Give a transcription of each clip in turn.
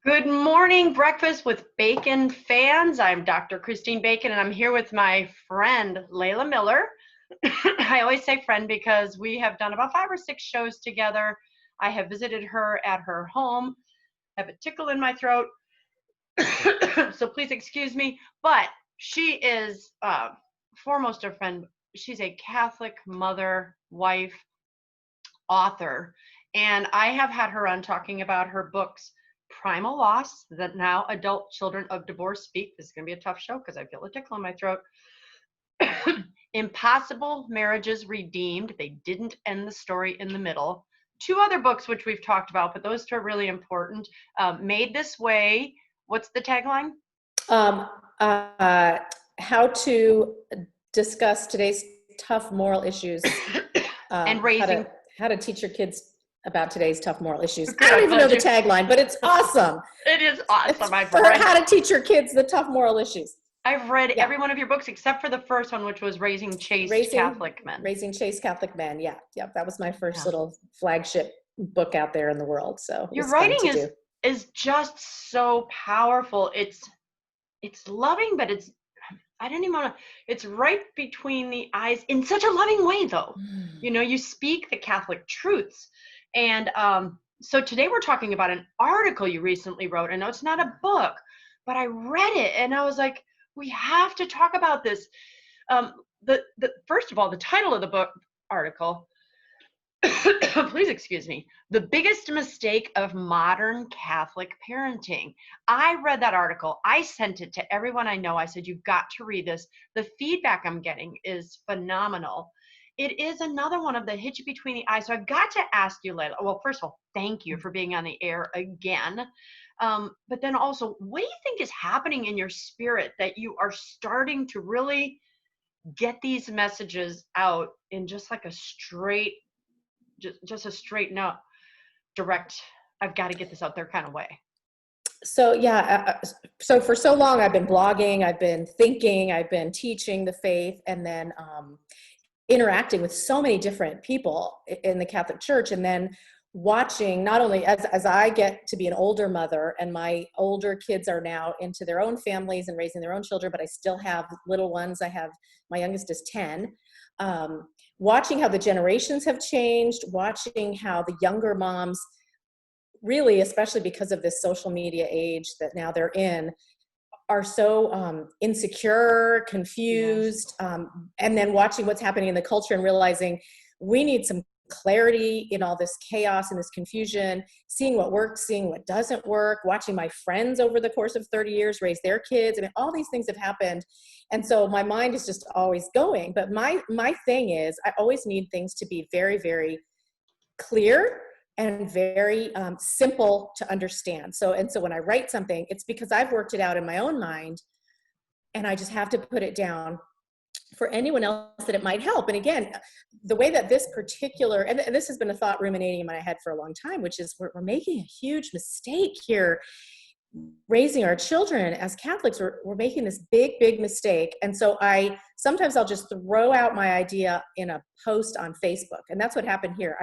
Good morning, Breakfast with Bacon fans. I'm Dr. Christine Bacon, and I'm here with my friend, Layla Miller. I always say friend because we have done about 5 or 6 shows together. I have visited her at her home. I have a tickle in my throat, so please excuse me. But she is foremost a friend. She's a Catholic mother, wife, author, and I have had her on talking about her books, Primal Loss, That Now Adult Children of Divorce Speak. This is going to be a tough show because I feel a tickle in my throat. Impossible Marriages Redeemed. They didn't end the story in the middle. 2 other books which we've talked about, but those 2 are really important. Made This Way. What's the tagline? How to discuss today's tough moral issues. And raising. How to teach your kids about today's tough moral issues. I don't even know the tagline, but it's awesome. It is awesome. I've read how to teach your kids the tough moral issues. I've read every one of your books except for the first one, which was Raising Catholic Men. Raising Chaste Catholic Men. Yeah. That was my first little flagship book out there in the world. So your writing is just so powerful. It's loving, but it's right between the eyes in such a loving way, though. You know, you speak the Catholic truths. And so today we're talking about an article you recently wrote. I know it's not a book, but I read it and I was like, we have to talk about this. First of all, the title of the book article, please excuse me, The Biggest Mistake of Modern Catholic Parenting. I read that article. I sent it to everyone I know. I said, you've got to read this. The feedback I'm getting is phenomenal. It is another one of the hit you between the eyes. So I've got to ask you, Layla. Well, first of all, thank you for being on the air again. But then also, what do you think is happening in your spirit that you are starting to really get these messages out in just like a straight, just a straight, no, direct, I've got to get this out there kind of way? So so for so long I've been blogging, I've been thinking, I've been teaching the faith, and then interacting with so many different people in the Catholic Church, and then watching not only as I get to be an older mother and my older kids are now into their own families and raising their own children, but I still have little ones. My youngest is 10. Watching how the generations have changed, watching how the younger moms really, especially because of this social media age that now they're in, are so insecure, confused, and then watching what's happening in the culture and realizing we need some clarity in all this chaos and this confusion, seeing what works, seeing what doesn't work, watching my friends over the course of 30 years raise their kids. I mean, all these things have happened. And so my mind is just always going. But my thing is, I always need things to be very, very clear and very simple to understand. So when I write something, it's because I've worked it out in my own mind, and I just have to put it down for anyone else that it might help. And again, the way that this particular, and this has been a thought ruminating in my head for a long time, which is we're making a huge mistake here raising our children as Catholics. We're making this big mistake. And so sometimes I'll just throw out my idea in a post on Facebook. And that's what happened here.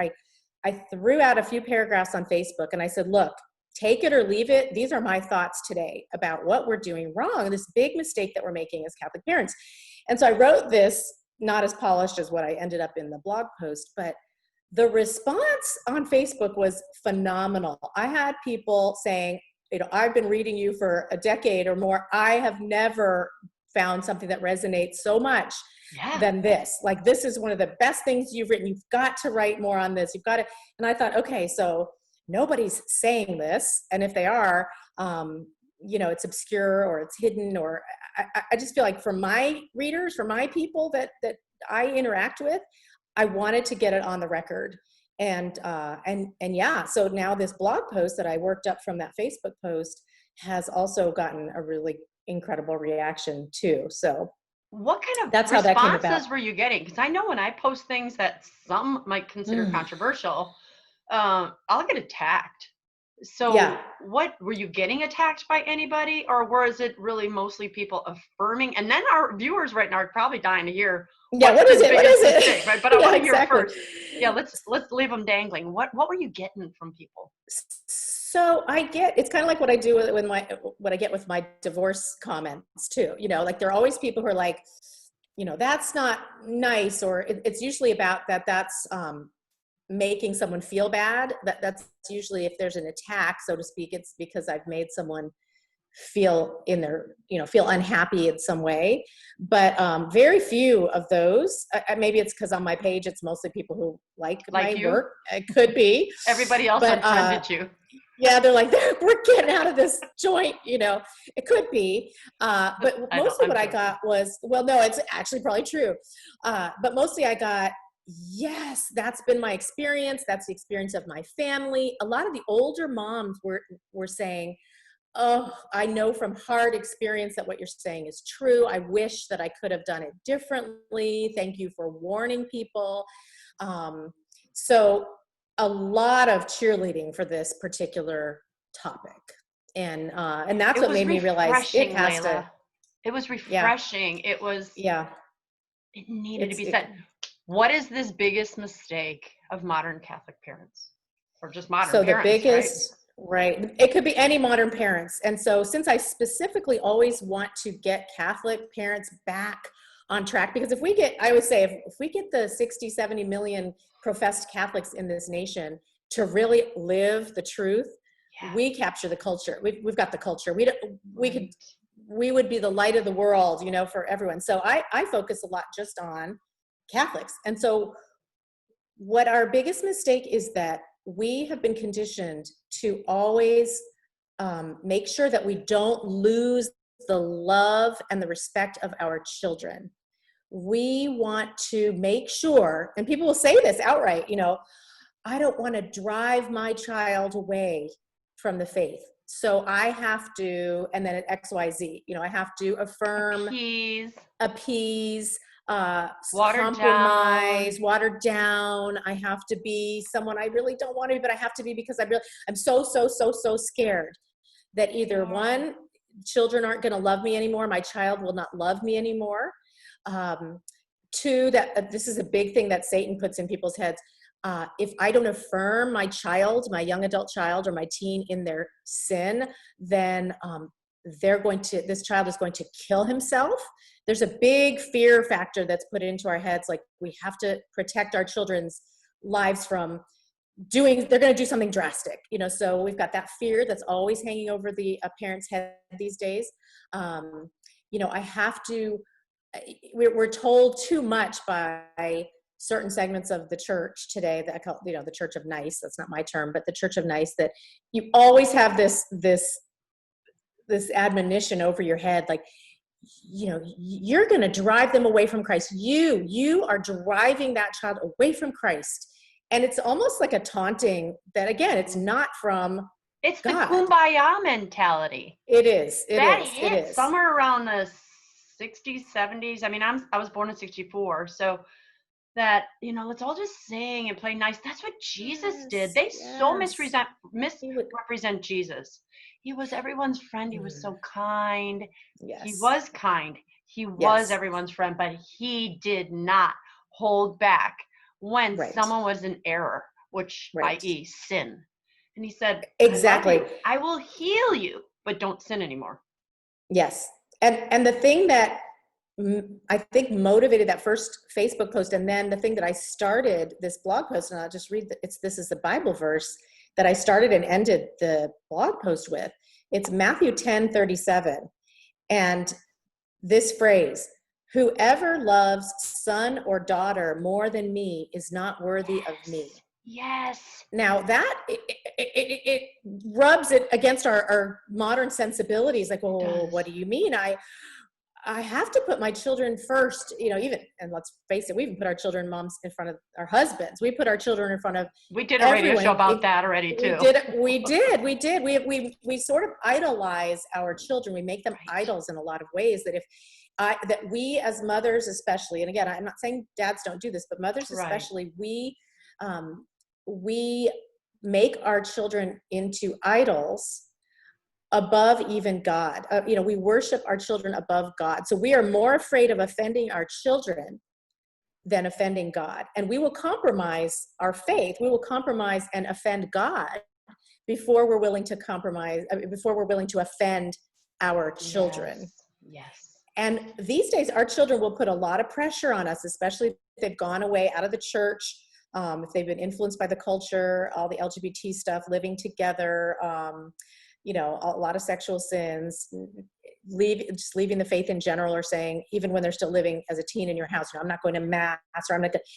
I threw out a few paragraphs on Facebook and I said, look, take it or leave it. These are my thoughts today about what we're doing wrong, this big mistake that we're making as Catholic parents. And so I wrote this, not as polished as what I ended up in the blog post, but the response on Facebook was phenomenal. I had people saying, I've been reading you for a decade or more. I have never found something that resonates so much than this. Like, this is one of the best things you've written. You've got to write more on this. You've got to. And I thought, okay, so nobody's saying this. And if they are, it's obscure or it's hidden, or I just feel like for my readers, for my people that I interact with, I wanted to get it on the record. And so now this blog post that I worked up from that Facebook post has also gotten a really incredible reaction too. So what kind of responses were you getting? Because I know when I post things that some might consider controversial, I'll get attacked. So what, were you getting attacked by anybody, or was it really mostly people affirming? And then our viewers right now are probably dying to hear. What is it? Right? But I want to hear first. Yeah, let's leave them dangling. What were you getting from people? So it's kind of like what I do with what I get with my divorce comments too. Like there are always people who are like, that's not nice, or it's usually about that's making someone feel bad. That's usually, if there's an attack, so to speak, it's because I've made someone feel feel unhappy in some way. But very few of those. Maybe it's because on my page it's mostly people who like my you? work. It could be. Everybody else unfriended you. Yeah, they're like, we're getting out of this joint. It could be. But mostly what I got was, well, no, it's actually probably true. But mostly I got, yes, that's been my experience. That's the experience of my family. A lot of the older moms were saying, oh, I know from hard experience that what you're saying is true. I wish that I could have done it differently. Thank you for warning people. So a lot of cheerleading for this particular topic. And that's what made me realize it has Layla. to. It was refreshing. Yeah. It was. Yeah. It needed to be said. What is this biggest mistake of modern Catholic parents? Or just modern parents, the biggest, right? It could be any modern parents. And so since I specifically always want to get Catholic parents back on track, because I always say, if we get the 60, 70 million professed Catholics in this nation to really live the truth, we capture the culture. We've got the culture. We would be the light of the world, for everyone. So I focus a lot just on Catholics. And so what our biggest mistake is that we have been conditioned to always make sure that we don't lose the love and the respect of our children. We want to make sure, and people will say this outright, I don't want to drive my child away from the faith. So I have to, and then at XYZ, I have to affirm, appease, compromise, watered down. I have to be someone I really don't want to be, but I have to be because I'm so scared that either one, children aren't going to love me anymore. My child will not love me anymore. Two, that this is a big thing that Satan puts in people's heads. If I don't affirm my child, my young adult child or my teen in their sin, then this child is going to kill himself. There's a big fear factor that's put into our heads. Like we have to protect our children's lives from they're going to do something drastic, so we've got that fear that's always hanging over the parent's head these days. I have to, we're told too much by certain segments of the church today that I call, the Church of Nice. That's not my term, but the Church of Nice, that you always have this admonition over your head, like, you're going to drive them away from Christ. You are driving that child away from Christ. And it's almost like a taunting that, again, it's not from It's God. The kumbaya mentality. It is. That hit somewhere around the 60s, 70s. I mean, I was born in 64. So that, let's all just sing and play nice. That's what Jesus did. They so misrepresent Jesus. He was everyone's friend. He was so kind. Yes. He was kind. He was everyone's friend, but he did not hold back when someone was in error, which i.e. sin. And he said, exactly, I will heal you, but don't sin anymore. Yes. And the thing that I think motivated that first Facebook post, and then the thing that I started this blog post, and I'll just read, this is the Bible verse that I started and ended the blog post with. It's Matthew 10:37. And this phrase, whoever loves son or daughter more than me is not worthy of me. Yes. Now that it rubs it against our modern sensibilities. Like, well, what do you mean? I have to put my children first, even, and let's face it, we even put our children, moms, in front of our husbands. We put our children in front of We did a radio show about that already too. We did. We sort of idolize our children. We make them idols in a lot of ways that we as mothers especially, and again, I'm not saying dads don't do this, but mothers especially, we make our children into idols above even God. We worship our children above God. So we are more afraid of offending our children than offending God. And we will compromise our faith. We will compromise and offend God before we're willing to compromise, before we're willing to offend our children. Yes. And these days, our children will put a lot of pressure on us, especially if they've gone away out of the church, if they've been influenced by the culture, all the LGBT stuff, living together, you know, a lot of sexual sins, just leaving the faith in general, or saying, even when they're still living as a teen in your house, you know, I'm not going to mass, or I'm not going to,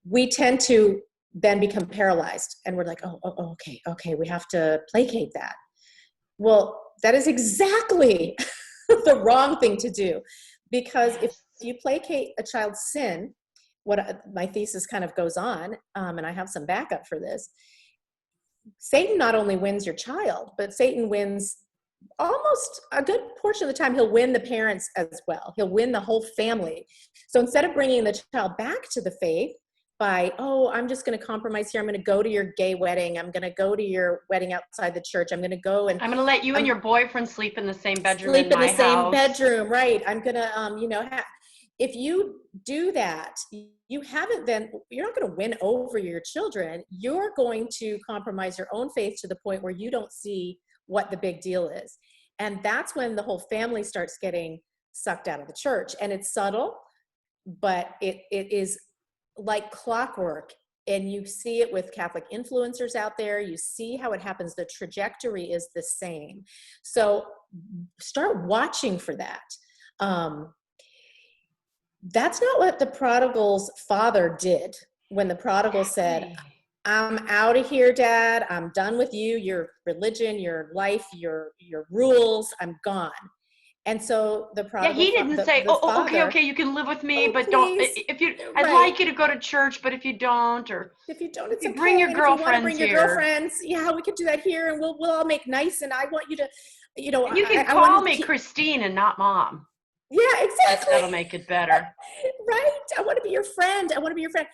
we tend to then become paralyzed, and we're like, okay, we have to placate that. Well, that is exactly the wrong thing to do, because if you placate a child's sin, what my thesis kind of goes on, and I have some backup for this, Satan not only wins your child, but Satan wins almost a good portion of the time. He'll win the parents as well. He'll win the whole family. So instead of bringing the child back to the faith by, oh, I'm just going to compromise here, I'm going to go to your gay wedding, I'm going to go to your wedding outside the church, I'm going to go and I'm going to let you and your boyfriend sleep in the same bedroom sleep in my the same house. bedroom, right? I'm going to, you know, if you do that, you haven't then, you're not going to win over your children. You're going to compromise your own faith to the point where you don't see what the big deal is. And that's when the whole family starts getting sucked out of the church. And it's subtle, but it is like clockwork. And you see it with Catholic influencers out there. You see how it happens. The trajectory is the same. So start watching for that. That's not what the prodigal's father did when the prodigal said, I'm out of here, Dad. I'm done with you, your religion, your life, your rules. I'm gone. And so the prodigal, he didn't say, father, okay, you can live with me, but please, don't, if you, I'd like you to go to church, but if you don't, or if you don't, it's okay. Bring your and girlfriends if you want to bring your here. girlfriends, yeah, we could do that here, and we'll all make nice. And I want you to, you know, and you can call me Christine and not Mom. Yeah, exactly. That'll make it better. Right. I want to be your friend. I want to be your friend.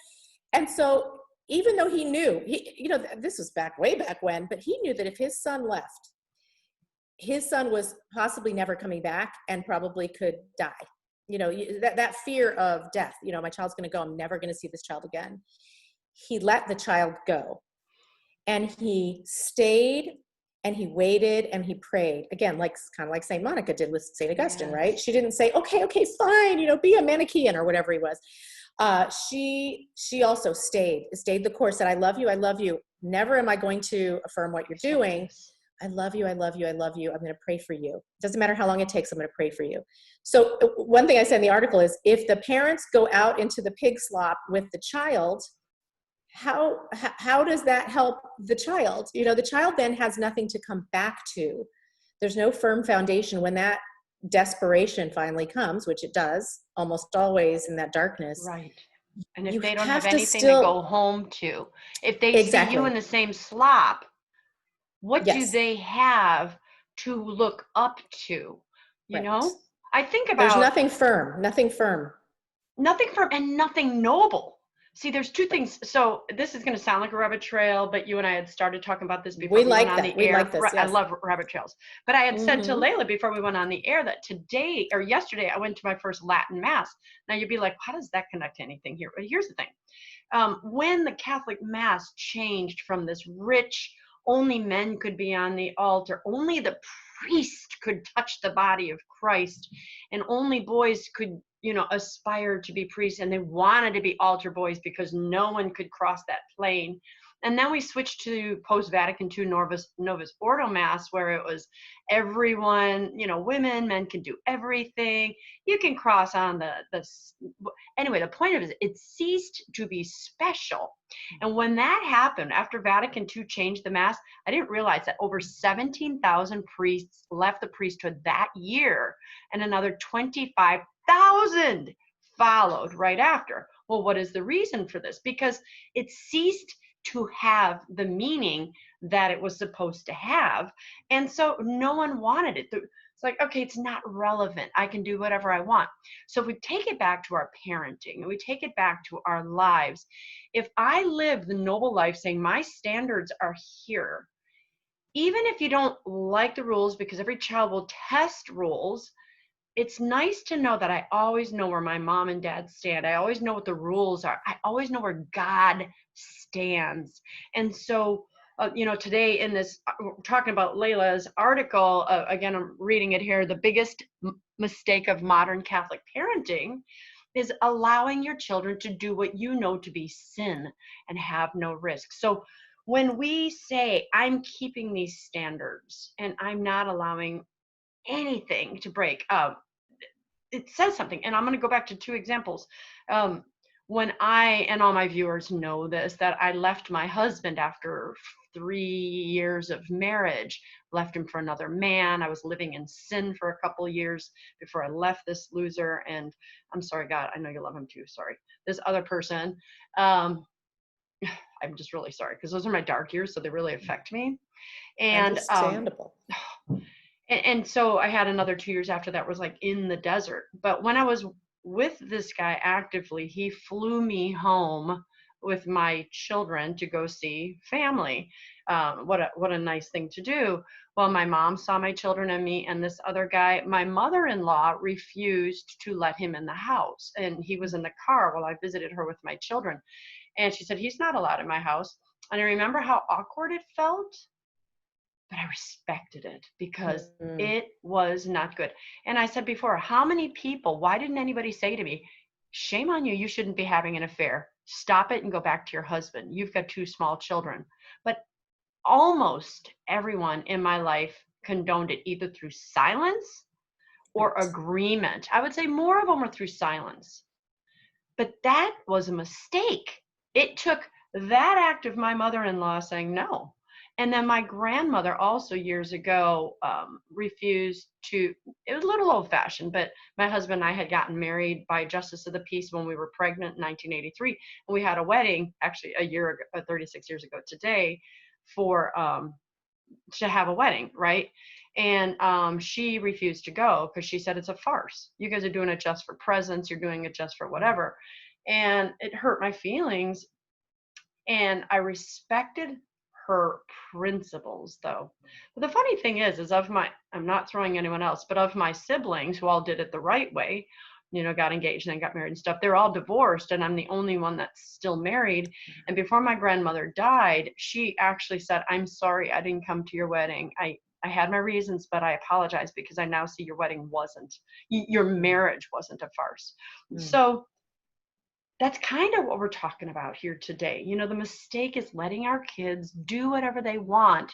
And so even though he knew, you know, this was way back when, but he knew that if his son left, his son was possibly never coming back and probably could die. You know, that fear of death, you know, my child's going to go, I'm never going to see this child again. He let the child go, and he stayed, and he waited, and he prayed. Again, kind of like St. Monica did with St. Augustine, right? She didn't say, okay, fine, you know, be a Manichaean or whatever he was. She also stayed the course, said, I love you. Never am I going to affirm what you're doing. I love you. I'm going to pray for you. Doesn't matter how long it takes, I'm going to pray for you. So one thing I said in the article is, if the parents go out into the pig slop with the child, how does that help the child? You know, the child then has nothing to come back to. There's no firm foundation when that desperation finally comes, which it does almost always in that darkness. Right. And if they don't have anything to go home to, if they see you in the same slop, what do they have to look up to? You know, I think about, there's nothing firm, and nothing noble. See, there's two things. So this is going to sound like a rabbit trail, but you and I had started talking about this before we went on the air. Like this, yes. I love rabbit trails. But I had said to Layla before we went on the air that yesterday, I went to my first Latin Mass. Now you'd be like, how does that connect to anything here? But here's the thing. When the Catholic Mass changed from this rich, only men could be on the altar, only the priest could touch the body of Christ, and only boys could, you know, aspire to be priests, and they wanted to be altar boys because no one could cross that plane. And then we switched to post-Vatican II Novus Ordo Mass, where it was everyone, you know, women, men can do everything. You can cross on anyway, the point of it is it ceased to be special. And when that happened, after Vatican II changed the Mass, I didn't realize that over 17,000 priests left the priesthood that year, and another 25,000 followed right after. Well, what is the reason for this? Because it ceased to have the meaning that it was supposed to have. And so no one wanted it. It's like, okay, it's not relevant. I can do whatever I want. So if we take it back to our parenting and we take it back to our lives, if I live the noble life saying my standards are here, even if you don't like the rules, because every child will test rules, it's nice to know that I always know where my mom and dad stand. I always know what the rules are. I always know where God stands. And so today in this, talking about Layla's article, again, I'm reading it here, the biggest mistake of modern Catholic parenting is allowing your children to do what you know to be sin and have no risk. So when we say, I'm keeping these standards and I'm not allowing anything to break, it says something. And I'm going to go back to two examples. When and all my viewers know this, that I left my husband after 3 years of marriage, left him for another man. I was living in sin for a couple of years before I left this loser. And I'm sorry, God, I know you love him too. Sorry. This other person, I'm just really sorry, because those are my dark years, so they really affect me. And understandable. And so I had another 2 years after that was like in the desert. But when I was with this guy actively, he flew me home with my children to go see family. What a nice thing to do. Well, my mom saw my children and me and this other guy. My mother-in-law refused to let him in the house, and he was in the car while I visited her with my children. And she said, he's not allowed in my house. And I remember how awkward it felt, but I respected it because it was not good. And I said before, how many people, why didn't anybody say to me, shame on you, you shouldn't be having an affair. Stop it and go back to your husband. You've got 2 small children. But almost everyone in my life condoned it either through silence or agreement. I would say more of them were through silence. But that was a mistake. It took that act of my mother-in-law saying no. And then my grandmother also years ago refused to, it was a little old fashioned, but my husband and I had gotten married by Justice of the Peace when we were pregnant in 1983. And we had a wedding actually a year ago, 36 years ago today, for to have a wedding, right? And she refused to go because she said it's a farce. You guys are doing it just for presents. You're doing it just for whatever. And it hurt my feelings. And I respected her principles, though. But the funny thing is I'm not throwing anyone else, but of my siblings who all did it the right way, got engaged and then got married and stuff, they're all divorced, and I'm the only one that's still married. And before my grandmother died, she actually said, I'm sorry I didn't come to your wedding. I had my reasons, but I apologize because I now see your wedding your marriage wasn't a farce. So that's kind of what we're talking about here today. The mistake is letting our kids do whatever they want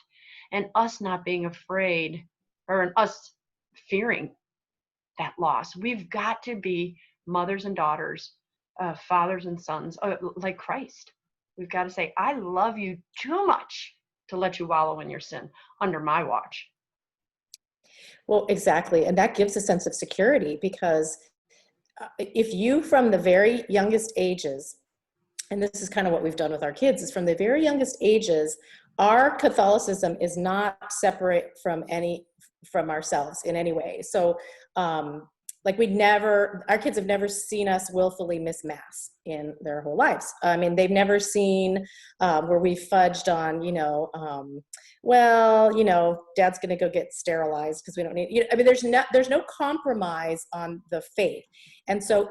and us not being afraid, or us fearing that loss. We've got to be mothers and daughters, fathers and sons, like Christ. We've got to say, I love you too much to let you wallow in your sin under my watch. Well, exactly. And that gives a sense of security, because if you, from the very youngest ages, and this is kind of what we've done with our kids, is from the very youngest ages, our Catholicism is not separate from ourselves in any way. So like our kids have never seen us willfully miss mass in their whole lives. I mean, they've never seen where we fudged on, dad's going to go get sterilized because we don't need, I mean, there's no compromise on the faith. And so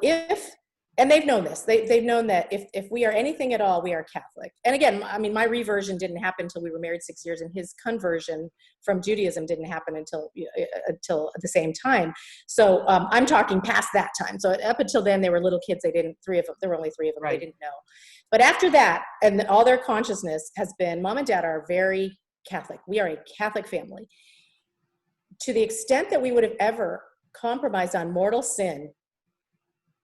and they've known this, they've known that if we are anything at all, we are Catholic. And again, I mean, my reversion didn't happen until we were married 6 years, and his conversion from Judaism didn't happen until the same time. So I'm talking past that time. So up until then, they were little kids. There were only 3 of them. Right. They didn't know. But after that, and all their consciousness has been, mom and dad are very Catholic. We are a Catholic family. To the extent that we would have ever compromised on mortal sin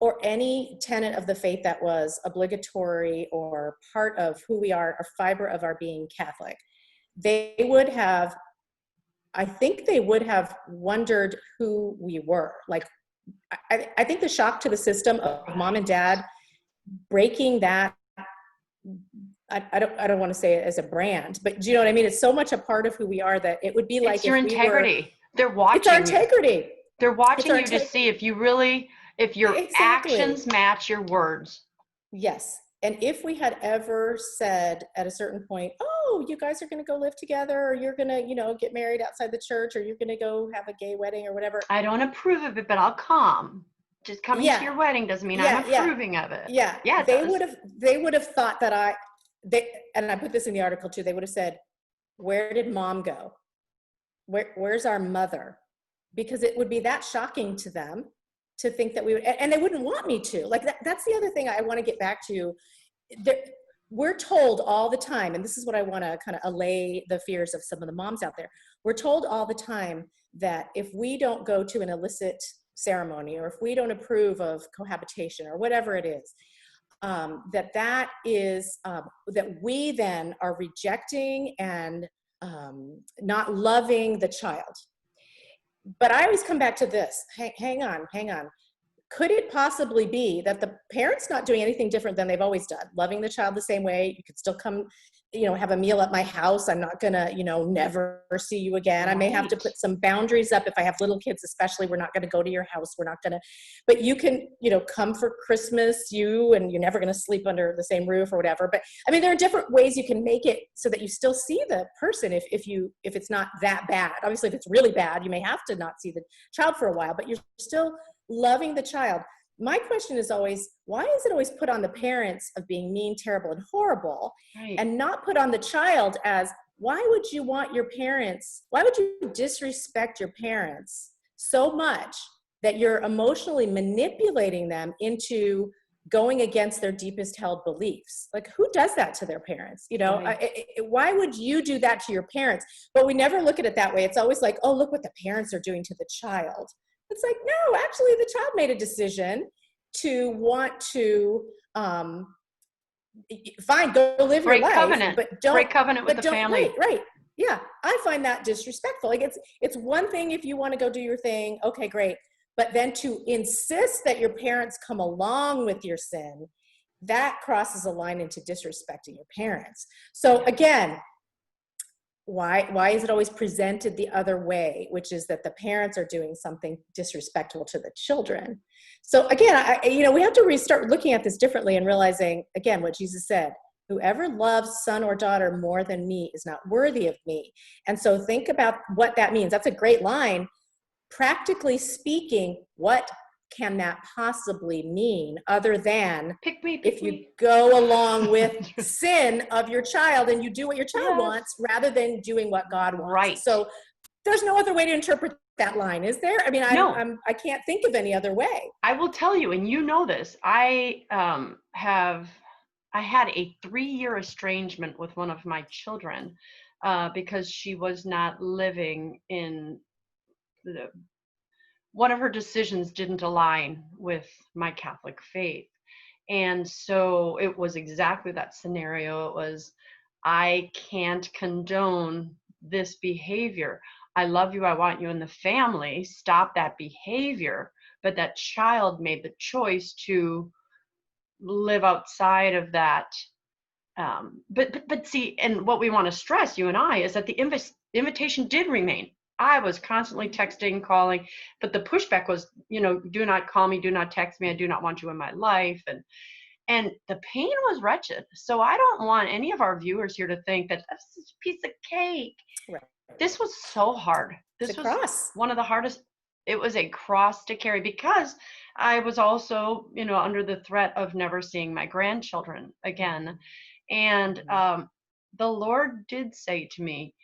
or any tenet of the faith that was obligatory or part of who we are, or fiber of our being Catholic, I think they would have wondered who we were. Like, I think the shock to the system of mom and dad breaking that, I don't want to say it as a brand, but do you know what I mean? It's so much a part of who we are that it would be like, it's your integrity. They're watching. It's our integrity. They're watching you to see if your actions match your words. Yes. And if we had ever said at a certain point, oh, you guys are going to go live together, or you're going to, get married outside the church, or you're going to go have a gay wedding or whatever. I don't approve of it, but I'll come. Just coming to your wedding doesn't mean I'm approving of it. Yeah. They would have thought that and I put this in the article too, they would have said, Where did mom go? Where's our mother? Because it would be that shocking to them to think that we would, and they wouldn't want me to. Like that's the other thing I want to get back to. We're told all the time, and this is what I want to kind of allay the fears of some of the moms out there. We're told all the time that if we don't go to an illicit ceremony, or if we don't approve of cohabitation or whatever it is, that we then are rejecting and not loving the child. But I always come back to this. Hang on. Could it possibly be that the parent's not doing anything different than they've always done? Loving the child the same way. You could still come, have a meal at my house. I'm not gonna, never see you again. Right. I may have to put some boundaries up if I have little kids, especially. We're not gonna go to your house. We're not gonna, but you can, come for Christmas, and you're never gonna sleep under the same roof or whatever. But I mean, there are different ways you can make it so that you still see the person if it's not that bad. Obviously, if it's really bad, you may have to not see the child for a while, but you're still loving the child. My question is always, why is it always put on the parents of being mean, terrible, and horrible, right, and not put on the child as, why would you disrespect your parents so much that you're emotionally manipulating them into going against their deepest held beliefs? Like, who does that to their parents? Right. Why would you do that to your parents? But we never look at it that way. It's always like, oh, look what the parents are doing to the child. It's like, no, actually the child made a decision to want to, fine, go live your life, covenant. But don't break covenant with the family. Right. Yeah. I find that disrespectful. Like it's one thing if you want to go do your thing. Okay, great. But then to insist that your parents come along with your sin, that crosses a line into disrespecting your parents. So again, why is it always presented the other way, which is that the parents are doing something disrespectful to the children? So again, we have to restart looking at this differently and realizing, again, what Jesus said, whoever loves son or daughter more than me is not worthy of me. And so think about what that means. That's a great line. Practically speaking, what can that possibly mean other than if you go along with sin of your child and you do what your child wants rather than doing what God wants? Right. So there's no other way to interpret that line, is there? I mean, I can't think of any other way. I will tell you, and you know this, I had a 3-year estrangement with one of my children because she was not living in one of her decisions didn't align with my Catholic faith. And so it was exactly that scenario. It was, I can't condone this behavior. I love you. I want you in the family. Stop that behavior. But that child made the choice to live outside of that. But see, and what we want to stress, you and I, is that the invitation did remain. I was constantly texting, calling, but the pushback was, do not call me, do not text me. I do not want you in my life. And the pain was wretched. So I don't want any of our viewers here to think that that's just a piece of cake. Right. This was so hard. This was one of the hardest. It was a cross to carry because I was also, under the threat of never seeing my grandchildren again. And the Lord did say to me,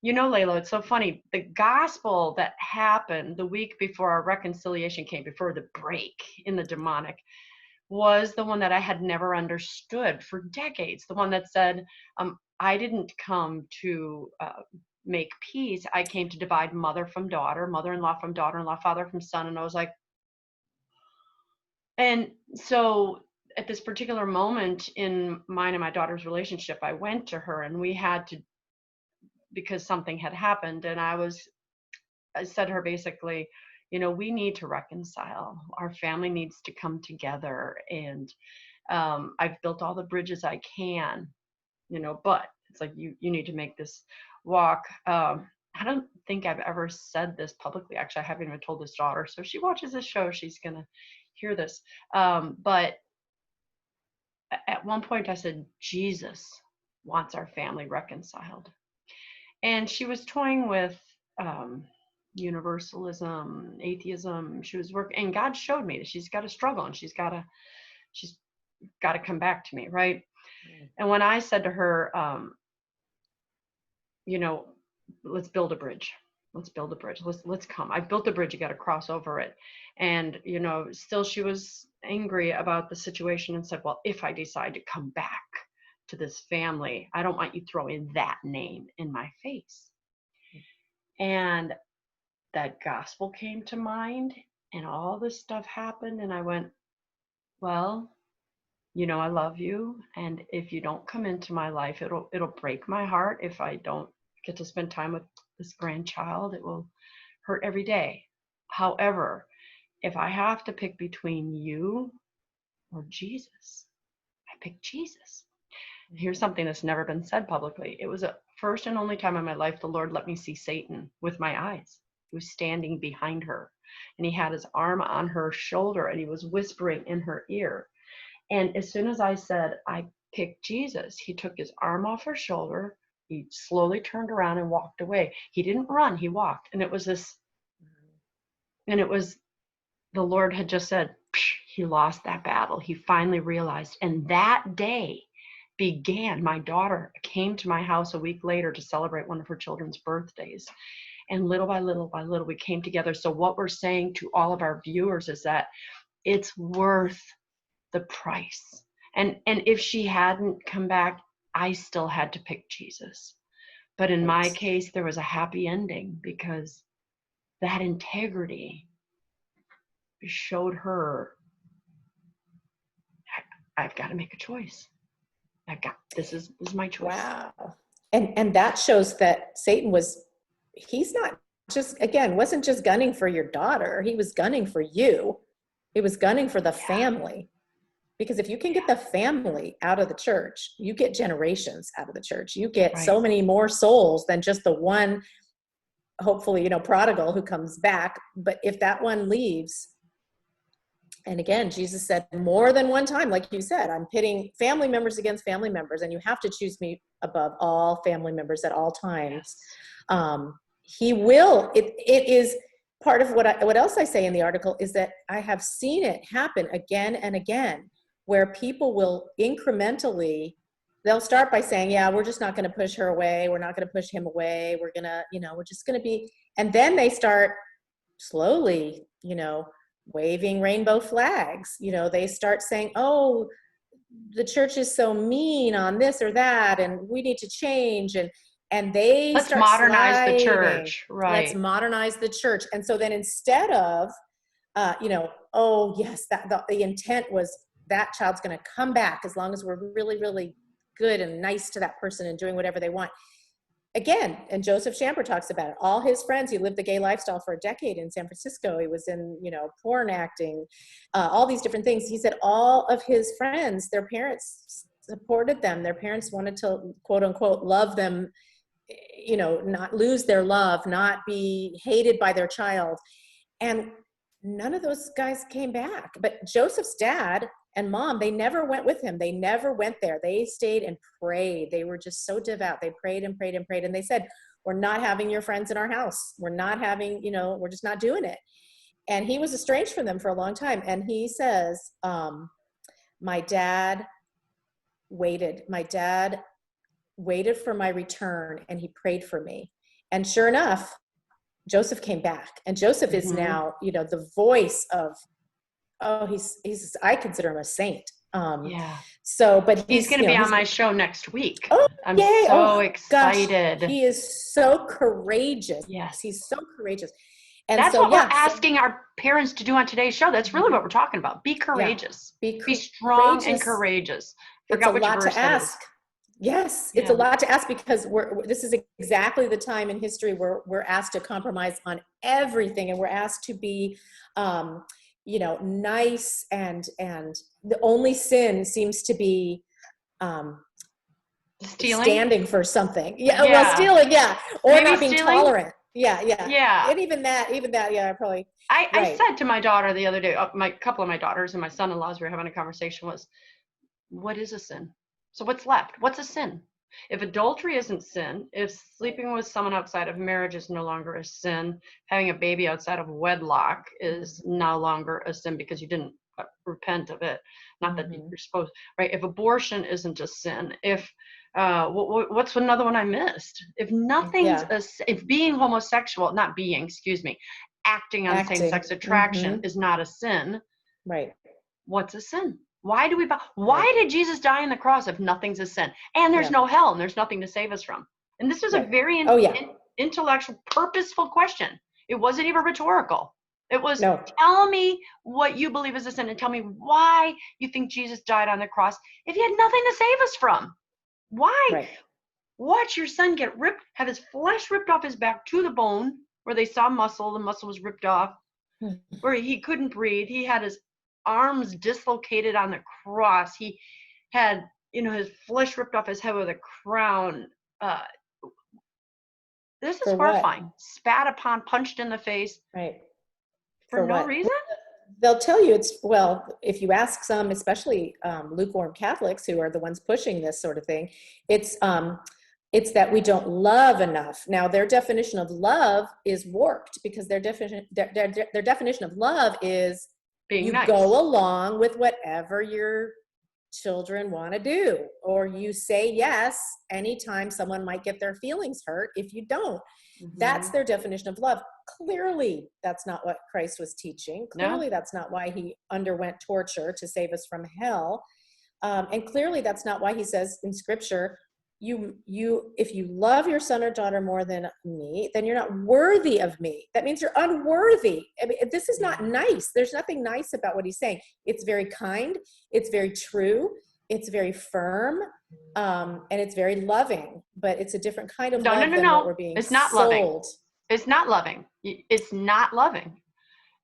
Layla, it's so funny. The gospel that happened the week before our reconciliation came, before the break in the demonic, was the one that I had never understood for decades. The one that said, I didn't come to make peace. I came to divide mother from daughter, mother-in-law from daughter-in-law, father from son. And I was like, and so at this particular moment in mine and my daughter's relationship, I went to her and we had to, because something had happened. And I said to her basically, we need to reconcile. Our family needs to come together. And I've built all the bridges I can, but it's like, you need to make this walk. I don't think I've ever said this publicly. Actually, I haven't even told this daughter. So if she watches this show, she's going to hear this. But at one point I said, Jesus wants our family reconciled. And she was toying with universalism, atheism. She was working, and God showed me that she's got to struggle and she's got to come back to me, right? And when I said to her, let's build a bridge. Let's build a bridge. Let's come. I've built a bridge. You got to cross over it. And, still she was angry about the situation and said, well, if I decide to come back to this family, I don't want you throwing that name in my face. And that gospel came to mind and all this stuff happened. And I went, well, I love you. And if you don't come into my life, it'll break my heart if I don't get to spend time with this grandchild. It will hurt every day. However, if I have to pick between you or Jesus, I pick Jesus. Here's something that's never been said publicly. It was a first and only time in my life the Lord let me see Satan with my eyes. He was standing behind her, and he had his arm on her shoulder, and he was whispering in her ear. And as soon as I said, I picked Jesus, he took his arm off her shoulder. He slowly turned around and walked away. He didn't run, he walked. And it was the Lord had just said, he lost that battle. He finally realized. And that day my daughter came to my house a week later to celebrate one of her children's birthdays. And little by little, we came together. So what we're saying to all of our viewers is that it's worth the price. And if she hadn't come back, I still had to pick Jesus. But in my case, there was a happy ending because that integrity showed her, I've got to make a choice. This is my choice. Wow. And that shows that Satan he's not wasn't just gunning for your daughter. He was gunning for you. He was gunning for the family. Because if you can get the family out of the church, you get generations out of the church. You get so many more souls than just the one, hopefully, prodigal who comes back. But if that one leaves, and again, Jesus said more than one time, like you said, I'm pitting family members against family members, and you have to choose me above all family members at all times. He will. It is part of what else I say in the article is that I have seen it happen again and again, where people will incrementally, they'll start by saying, yeah, we're just not going to push her away. We're not going to push him away. We're going to, we're just going to be, and then they start slowly, waving rainbow flags. They start saying, oh, the church is so mean on this or that, and we need to change. And they let's start modernize sliding. The church. Right. Let's modernize the church. And so then instead of, oh yes, the intent was that child's going to come back as long as we're really, really good and nice to that person and doing whatever they want. Again, and Joseph Champer talks about it. All his friends, he lived the gay lifestyle for a decade in San Francisco. He was in, porn acting, all these different things. He said all of his friends, their parents supported them. Their parents wanted to, quote unquote, love them, not lose their love, not be hated by their child. And none of those guys came back. But Joseph's dad and mom, they never went with him. They never went there. They stayed and prayed. They were just so devout. They prayed and prayed and prayed. And they said, we're not having your friends in our house. We're not having, we're just not doing it. And he was estranged from them for a long time. And he says, my dad waited for my return, and he prayed for me. And sure enough, Joseph came back. And Joseph is now, the voice of, he's I consider him a saint. So, but he's going to be on my show next week. Oh, I'm so excited. Gosh, he is so courageous. Yes. He's so courageous. And that's what we're asking our parents to do on today's show. That's really what we're talking about. Be courageous. Be strong and courageous. Forgot what your verse is. Yes, it's a lot to ask because this is exactly the time in history where we're asked to compromise on everything, and we're asked to be, nice, and the only sin seems to be stealing, standing for something. Well, stealing, or maybe not being tolerant. Yeah. And even that, probably. I said to my daughter the other day, my couple of my daughters and my son-in-laws, we were having a conversation, was, what is a sin? So what's left? What's a sin? If adultery isn't sin, if sleeping with someone outside of marriage is no longer a sin, having a baby outside of wedlock is no longer a sin because you didn't repent of it. Not that you're supposed, right? If abortion isn't a sin, if What's another one I missed? If nothing's Yeah. if being homosexual, not being, excuse me, acting on same-sex attraction Mm-hmm. is not a sin, Right. what's a sin? Why do we why Right. did Jesus die on the cross if nothing's a sin? And there's Yeah. no hell and there's nothing to save us from. And this was a Right. very Oh yeah. intellectual, purposeful question. It wasn't even rhetorical. It was, No. tell me what you believe is a sin and tell me why you think Jesus died on the cross if he had nothing to save us from. Why? Right. Watch your son get ripped, have his flesh ripped off his back to the bone, where they saw muscle, the muscle was ripped off, where he couldn't breathe. He had his arms dislocated on the cross. He had, his flesh ripped off his head with a crown. This is For what? horrifying. Spat upon, punched in the face Right. for For no what? reason. They'll tell you well, if you ask some, especially lukewarm Catholics who are the ones pushing this sort of thing, it's that we don't love enough. Now, their definition of love is warped because their definition of love is Being you nice. go along with whatever your children want to do, or you say yes anytime someone might get their feelings hurt if you don't. That's their definition of love. Clearly, that's not what Christ was teaching. Clearly, that's not why he underwent torture to save us from hell. And clearly, that's not why he says in Scripture, if you love your son or daughter more than me, then you're not worthy of me. That means you're unworthy. I mean, this is not nice. There's nothing nice about what he's saying. It's very kind. It's very true. It's very firm. And it's very loving, but it's a different kind of love than what we're being It's not sold. loving. It's not loving. It's not loving.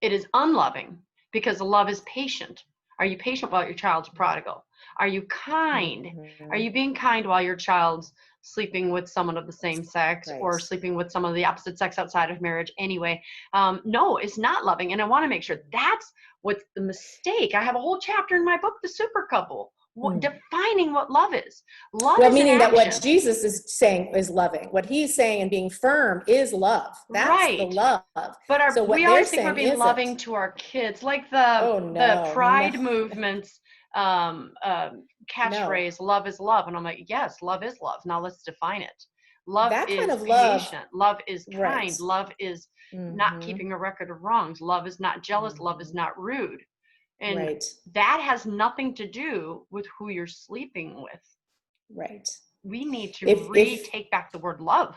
It is unloving, because love is patient. Are you patient while your child's prodigal? Are you kind? Mm-hmm. Are you being kind while your child's sleeping with someone of the same sex, Right. or sleeping with someone of the opposite sex outside of marriage anyway? No, it's not loving. And I want to make sure that's what's the mistake. I have a whole chapter in my book, The Super Couple, defining what love is. Love is meaning that action. what Jesus is saying is loving. What he's saying and being firm is love. That's right. the love. But so what we always think we're being loving to our kids, like the Pride movement's catchphrase, love is love. And I'm like, yes, love is love. Now let's define it. Love that is kind of patient. Love is kind. Right. Love is not keeping a record of wrongs. Love is not jealous. Love is not rude. And that has nothing to do with who you're sleeping with. Right. We need to take back the word love.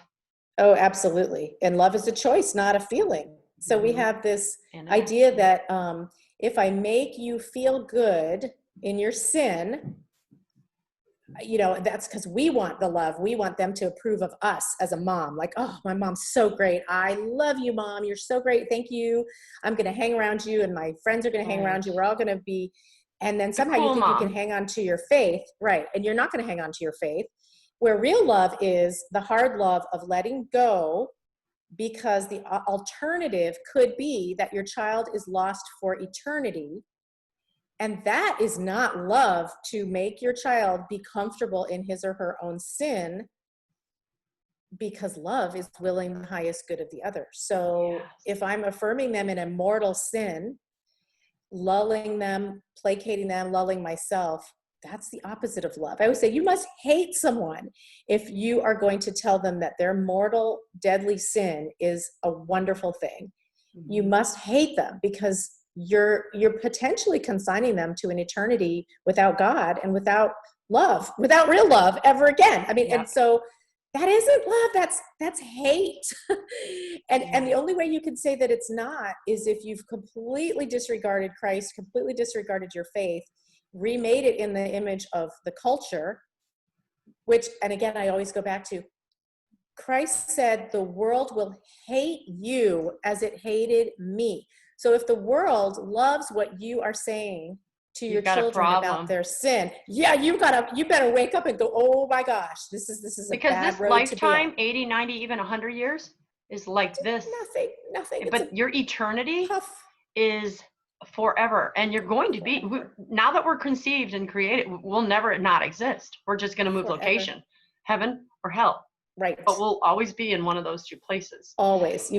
Oh, absolutely. And love is a choice, not a feeling. So we have this idea that if I make you feel good in your sin, that's because we want the love. We want them to approve of us as a mom. Like, oh, my mom's so great. I love you, Mom. You're so great. Thank you. I'm going to hang around you, and my friends are going to hang around you. We're all going to be, and then somehow you think you can hang on to your faith. Right. And you're not going to hang on to your faith. Where real love is the hard love of letting go, because the alternative could be that your child is lost for eternity. And that is not love, to make your child be comfortable in his or her own sin, because love is willing the highest good of the other. So if I'm affirming them in a mortal sin, lulling them, placating them, lulling myself, that's the opposite of love. I always say you must hate someone if you are going to tell them that their mortal, deadly sin is a wonderful thing. You must hate them, because you're potentially consigning them to an eternity without God and without love, without real love ever again. I mean, and so that isn't love. That's hate. And the only way you can say that it's not is if you've completely disregarded Christ, completely disregarded your faith, remade it in the image of the culture, which, and again, I always go back to, Christ said, the world will hate you as it hated me. So if the world loves what you are saying to your children about their sin, you better wake up and go, oh my gosh, this is a bad road to be on. Lifetime, 80, 90, even 100 years is like this. Nothing. But your eternity is forever. And you're going to be, now that we're conceived and created, we'll never not exist. We're just going to move location, heaven or hell. Right. But we'll always be in one of those two places. Always.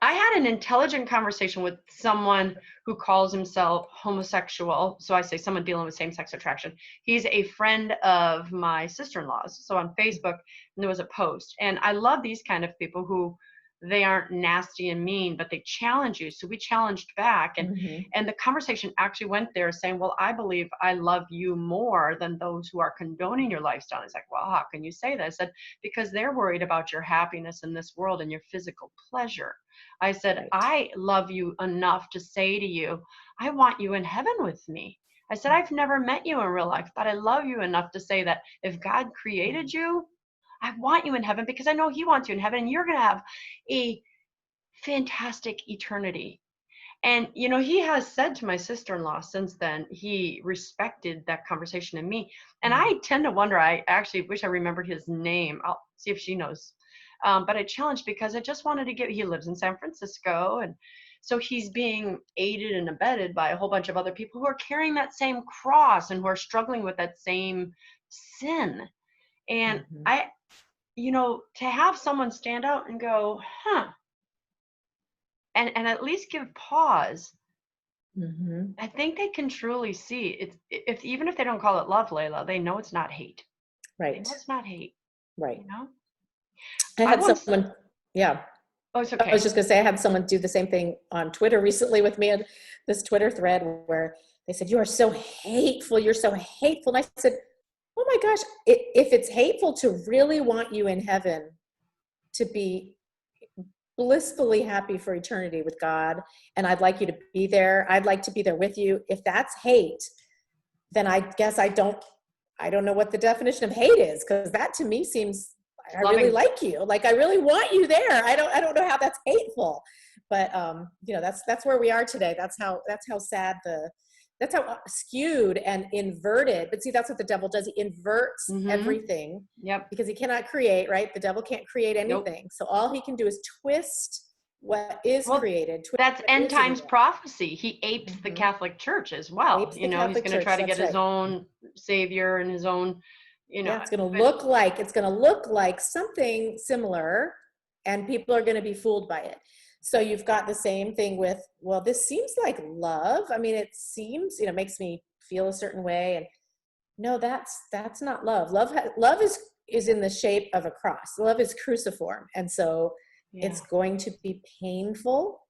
I I had an intelligent conversation with someone who calls himself homosexual. So I say someone dealing with same-sex attraction. He's a friend of my sister-in-law's. So on Facebook, and there was a post. And I love these kind of people who they aren't nasty and mean, but they challenge you. So we challenged back. And the conversation actually went there saying, well, I believe I love you more than those who are condoning your lifestyle. It's like, well, how can you say that? I said, because they're worried about your happiness in this world and your physical pleasure. I said, Right. I love you enough to say to you, I want you in heaven with me. I said, I've never met you in real life, but I love you enough to say that if God created you, I want you in heaven because I know he wants you in heaven and you're going to have a fantastic eternity. And, you know, he has said to my sister-in-law since then, he respected that conversation in me. And I tend to wonder, I actually wish I remembered his name. I'll see if she knows. But I challenged because I just wanted to get, he lives in San Francisco. And so he's being aided and abetted by a whole bunch of other people who are carrying that same cross and who are struggling with that same sin. And you know, to have someone stand out and go, and at least give pause, I think they can truly see it's, if even if they don't call it love, Layla, they know it's not hate. They know Right. it's not hate. Right. You know, I I had once. someone, yeah. Oh, it's I was okay. just gonna say I had someone do the same thing on Twitter recently with me, in this Twitter thread where they said, "You are so hateful. You're so hateful." And I said, "Oh my gosh, if it's hateful to really want you in heaven, to be blissfully happy for eternity with God, and I'd like you to be there. I'd like to be there with you. If that's hate, then I guess I don't know what the definition of hate is, because that to me seems, I really Loving. like you. Like I really want you there. I don't know how that's hateful. But you know, that's where we are today. That's how sad that's how skewed and inverted. But see, that's what the devil does. He inverts everything Yep. because he cannot create, right? The devil can't create Nope. anything. So all he can do is twist what is Well, created, twist that's what end is in times you. prophecy. He apes the Catholic Church as well. Apes You the know, he's Catholic going to Church. try to get That's his right. own savior and his own, you know, Yeah, it's going to but look like something similar, and people are going to be fooled by it. So you've got the same thing with, well, this seems like love. I mean, it seems, you know, makes me feel a certain way, and no, that's not love. Love is in the shape of a cross. Love is cruciform, and so yeah. it's going to be painful,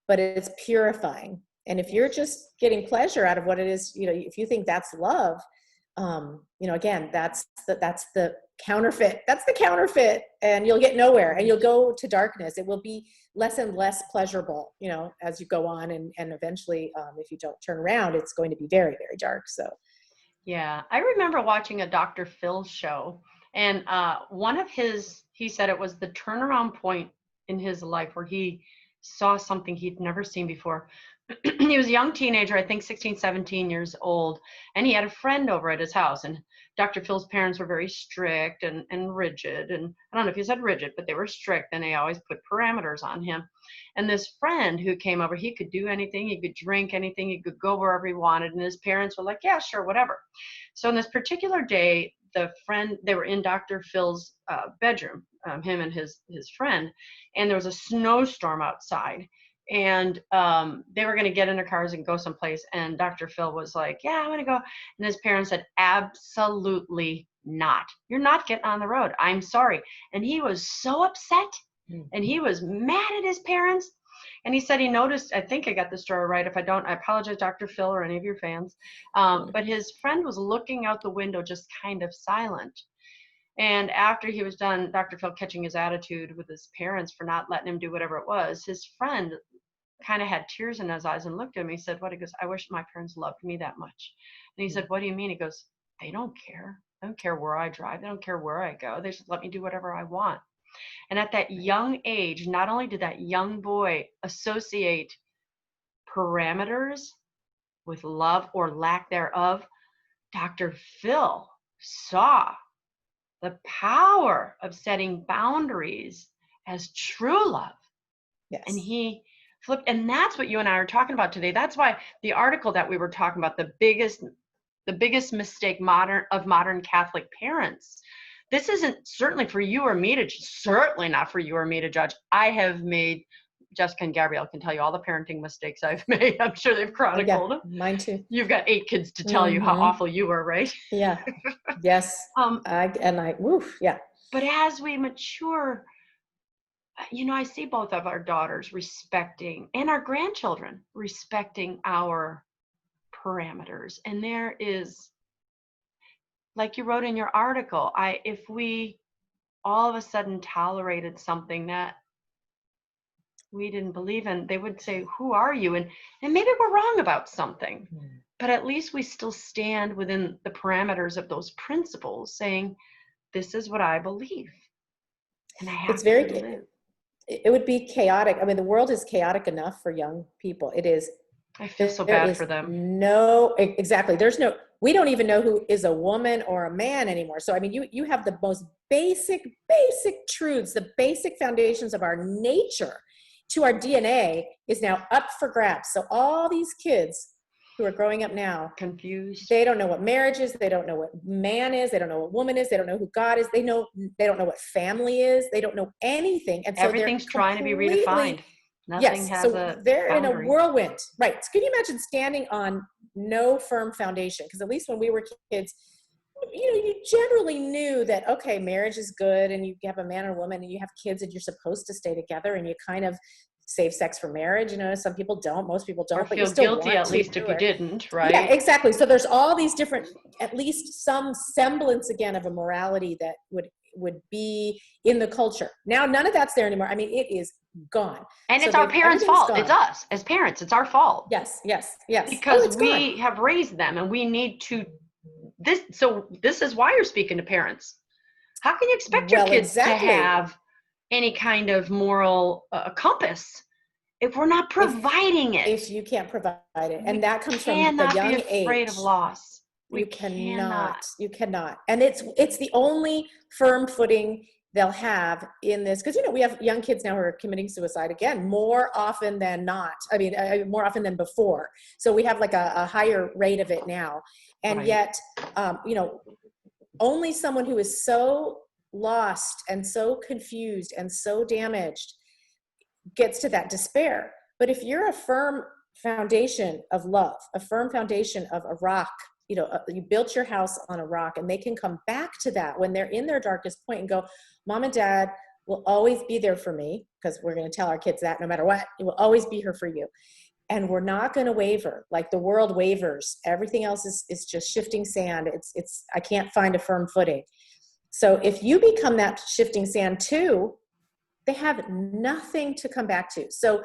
but it's purifying. And if you're Yes. just getting pleasure out of what it is, you know, if you think that's love, you know, again, that's the counterfeit. That's the counterfeit, and you'll get nowhere, and you'll go to darkness. It will be less and less pleasurable, you know, as you go on, and eventually, if you don't turn around, it's going to be very, very dark. So, Yeah, I remember watching a Dr. Phil show, and one of his, he said it was the turnaround point in his life where he saw something he'd never seen before. He was a young teenager, I think 16, 17 years old, and he had a friend over at his house. And Dr. Phil's parents were very strict and rigid. And I don't know if he said rigid, but they were strict, and they always put parameters on him. And this friend who came over, he could do anything, he could drink anything, he could go wherever he wanted. And his parents were like, yeah, sure, whatever. So on this particular day, the friend, they were in Dr. Phil's bedroom, him and his friend, and there was a snowstorm outside. And they were going to get in their cars and go someplace. And Dr. Phil was like, yeah, I'm going to go. And his parents said, absolutely not. You're not getting on the road. I'm sorry. And he was so upset, and he was mad at his parents. And he said he noticed, I think I got the story right. If I don't, I apologize, Dr. Phil, or any of your fans. But his friend was looking out the window, just kind of silent. And after he was done, Dr. Phil catching his attitude with his parents for not letting him do whatever it was, his friend kind of had tears in his eyes and looked at me. He said, what? He goes, I wish my parents loved me that much. And he said, what do you mean? He goes, they don't care. They don't care where I drive. They don't care where I go. They just let me do whatever I want. And at that young age, not only did that young boy associate parameters with love or lack thereof, Dr. Phil saw the power of setting boundaries as true love. And yes. he flipped, and that's what you and I are talking about today. That's why the article that we were talking about, the biggest mistake of modern Catholic parents. This isn't certainly for you or me to, certainly not for you or me to judge. I have made Jessica and Gabrielle can tell you all the parenting mistakes I've made. I'm sure they've chronicled. Yeah, mine too. You've got 8 kids to tell you how awful you were, right? Yeah. Yes. Yeah. But as we mature, I see both of our daughters respecting, and our grandchildren respecting our parameters. And there is, like you wrote in your article, if we all of a sudden tolerated something that we didn't believe in, they would say, who are you? And maybe we're wrong about something, but at least we still stand within the parameters of those principles, saying, this is what I believe. And I have to live. It would be chaotic. I mean, the world is chaotic enough for young people. It is. I feel so bad for them. Exactly. We don't even know who is a woman or a man anymore. So, I mean, you have the most basic truths, the basic foundations of our nature to our DNA is now up for grabs. So all these kids who are growing up now, confused, they don't know what marriage is. They don't know what man is. They don't know what woman is. They don't know who God is. They don't know what family is. They don't know anything. And so everything's trying to be redefined. Nothing has a they're boundary. In a whirlwind. Right. So can you imagine standing on no firm foundation? Because at least when we were kids, you generally knew that, okay, marriage is good and you have a man and a woman and you have kids and you're supposed to stay together and you kind of save sex for marriage. Some people don't, most people don't, but you still guilty at least if you didn't, right? Yeah, exactly. So there's all these different, at least some semblance again of a morality that would be in the culture. Now, none of that's there anymore. I mean, it is gone. And it's our parents' fault. It's us as parents. It's our fault. Yes. Because we have raised them and we need to, this is why you're speaking to parents. How can you expect your kids to have any kind of moral compass if we're not providing it? If you can't provide it. And that comes from the young age. Be afraid of loss. You cannot. And it's the only firm footing they'll have in this, because we have young kids now who are committing suicide again more often than not. I mean, more often than before. So we have like a higher rate of it now, and yet only someone who is so lost and so confused and so damaged gets to that despair. But if you're a firm foundation of love, a firm foundation of a rock, you built your house on a rock, and they can come back to that when they're in their darkest point and go, Mom and Dad will always be there for me, because we're going to tell our kids that no matter what, it will always be here for you. And we're not going to waver like the world wavers. Everything else is just shifting sand. I can't find a firm footing. So if you become that shifting sand too, they have nothing to come back to. So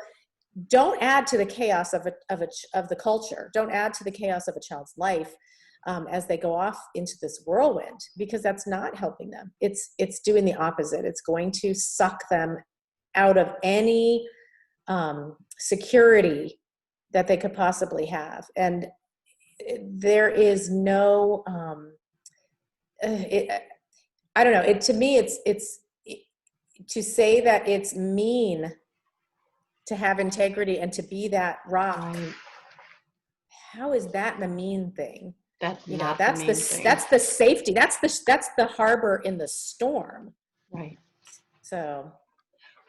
don't add to the chaos of the culture. Don't add to the chaos of a child's life as they go off into this whirlwind, because that's not helping them. It's doing the opposite. It's going to suck them out of any security that they could possibly have. And there is no, I don't know. To me, it's to say that it's mean to have integrity and to be that rock. Right. How is that the mean thing? That's that's the safety. That's the harbor in the storm. Right. So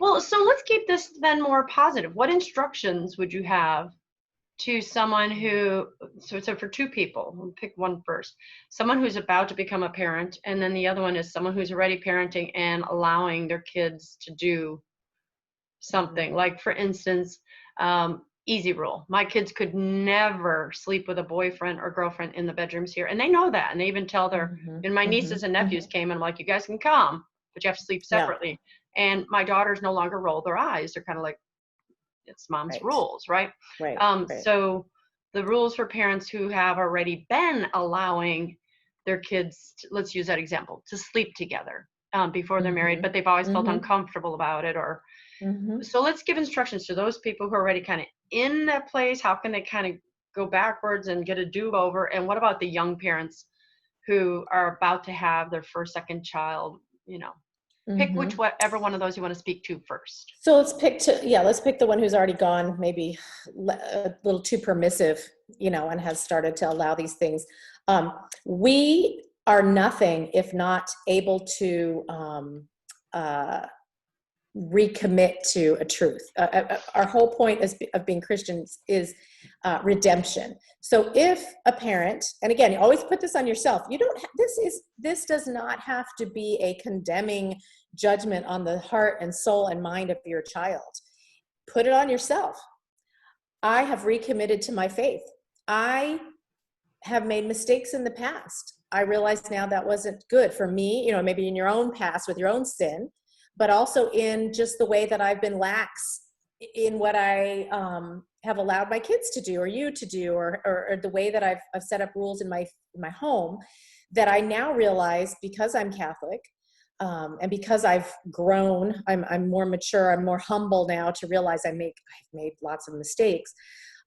let's keep this then more positive. What instructions would you have to someone who, so for two people, we'll pick one first, someone who's about to become a parent, and then the other one is someone who's already parenting and allowing their kids to do something. Like, for instance, easy rule. My kids could never sleep with a boyfriend or girlfriend in the bedrooms here. And they know that. And they even tell and my nieces and nephews came and I'm like, you guys can come, but you have to sleep separately. Yeah. And my daughters no longer roll their eyes. They're kind of like, it's mom's rules, right? Right. So the rules for parents who have already been allowing their kids, let's use that example, to sleep together before they're married, but they've always felt uncomfortable about it, or so let's give instructions to those people who are already kind of in that place. How can they kind of go backwards and get a do-over? And what about the young parents who are about to have their first, second child? Pick whatever one of those you want to speak to first. So let's pick the one who's already gone, maybe a little too permissive, and has started to allow these things. We are nothing if not able to recommit to a truth. Our whole point of being Christians is redemption. So if a parent, and again, you always put this on yourself, you don't, this does not have to be a condemning judgment on the heart and soul and mind of your child. Put it on yourself. I have recommitted to my faith. I have made mistakes in the past. I realize now that wasn't good for me, maybe in your own past with your own sin, but also in just the way that I've been lax in what I have allowed my kids to do, or you to do, or the way that I've set up rules in my home, that I now realize, because I'm Catholic, and because I've grown, I'm more mature, I'm more humble now to realize I've made lots of mistakes.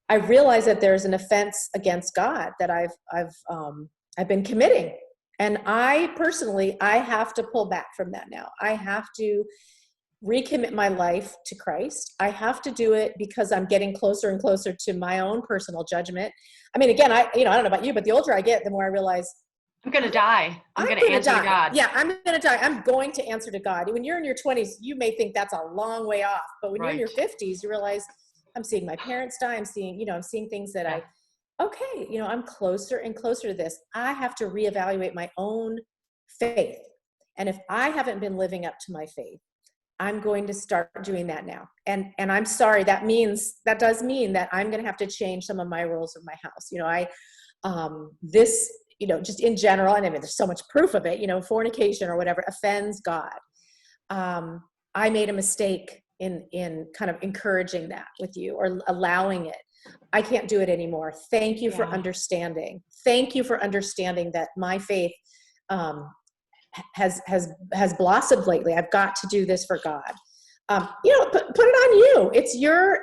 I realize that there's an offense against God that I've been committing. And I personally have to pull back from that now. I have to recommit my life to Christ. I have to do it because I'm getting closer and closer to my own personal judgment. I mean, again, I don't know about you, but the older I get, the more I realize I'm going to die. I'm going to answer to God. Yeah, I'm going to die. I'm going to answer to God. When you're in your 20s, you may think that's a long way off. But when you're in your 50s, you realize, I'm seeing my parents die. I'm seeing things that I'm closer and closer to this. I have to reevaluate my own faith. And if I haven't been living up to my faith, I'm going to start doing that now. And I'm sorry, that does mean that I'm going to have to change some of my rules of my house. Just in general, and I mean, there's so much proof of it, fornication or whatever offends God. I made a mistake in kind of encouraging that with you or allowing it. I can't do it anymore. Thank you for understanding. Thank you for understanding that my faith has blossomed lately. I've got to do this for God. Put it on you.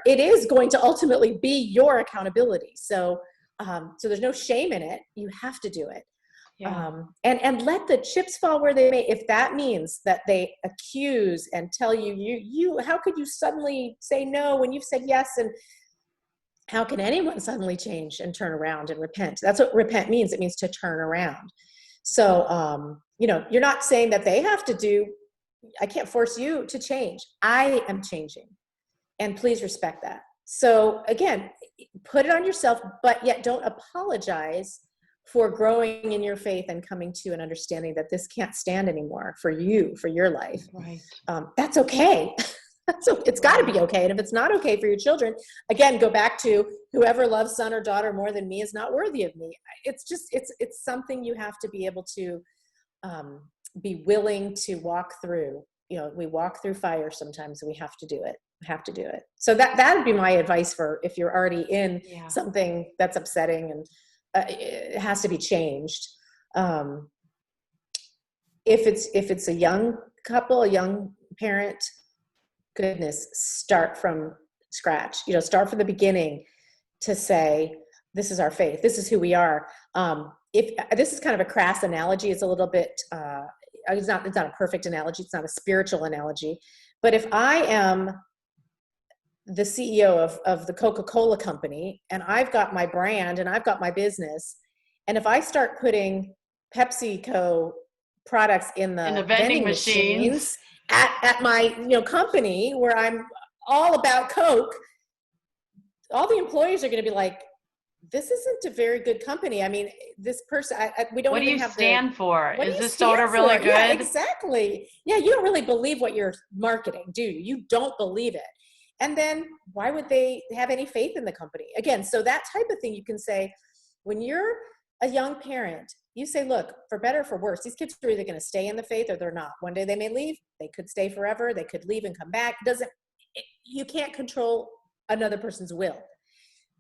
It is going to ultimately be your accountability. So there's no shame in it. You have to do it. Yeah. And let the chips fall where they may. If that means that they accuse and tell you, how could you suddenly say no when you've said yes? And how can anyone suddenly change and turn around and repent? That's what repent means. It means to turn around. So, you're not saying that they have to do, I can't force you to change. I am changing. And please respect that. So again, put it on yourself, but yet don't apologize for growing in your faith and coming to an understanding that this can't stand anymore for you, for your life. Right. That's okay. So it's got to be okay. And if it's not okay for your children, again, go back to whoever loves son or daughter more than me is not worthy of me. It's just, it's something you have to be able to be willing to walk through. We walk through fire sometimes, and we have to do it. So that would be my advice for if you're already in something that's upsetting and it has to be changed. If it's a young couple, a young parent, goodness, start from scratch. Start from the beginning to say, this is our faith. This is who we are. If this is kind of a crass analogy, it's a little bit. It's not a perfect analogy. It's not a spiritual analogy. But if I am the CEO of the Coca-Cola company, and I've got my brand and I've got my business, and if I start putting PepsiCo products in the vending machines at my company where I'm all about Coke, all the employees are going to be like, this isn't a very good company. I mean, this person, we don't. What do you stand for? Is this soda really good? Yeah, exactly. Yeah, you don't really believe what you're marketing, do you? You don't believe it. And then why would they have any faith in the company? Again, so that type of thing you can say, when you're a young parent, you say, look, for better or for worse, these kids are either going to stay in the faith or they're not. One day they may leave. They could stay forever. They could leave and come back. You can't control another person's will,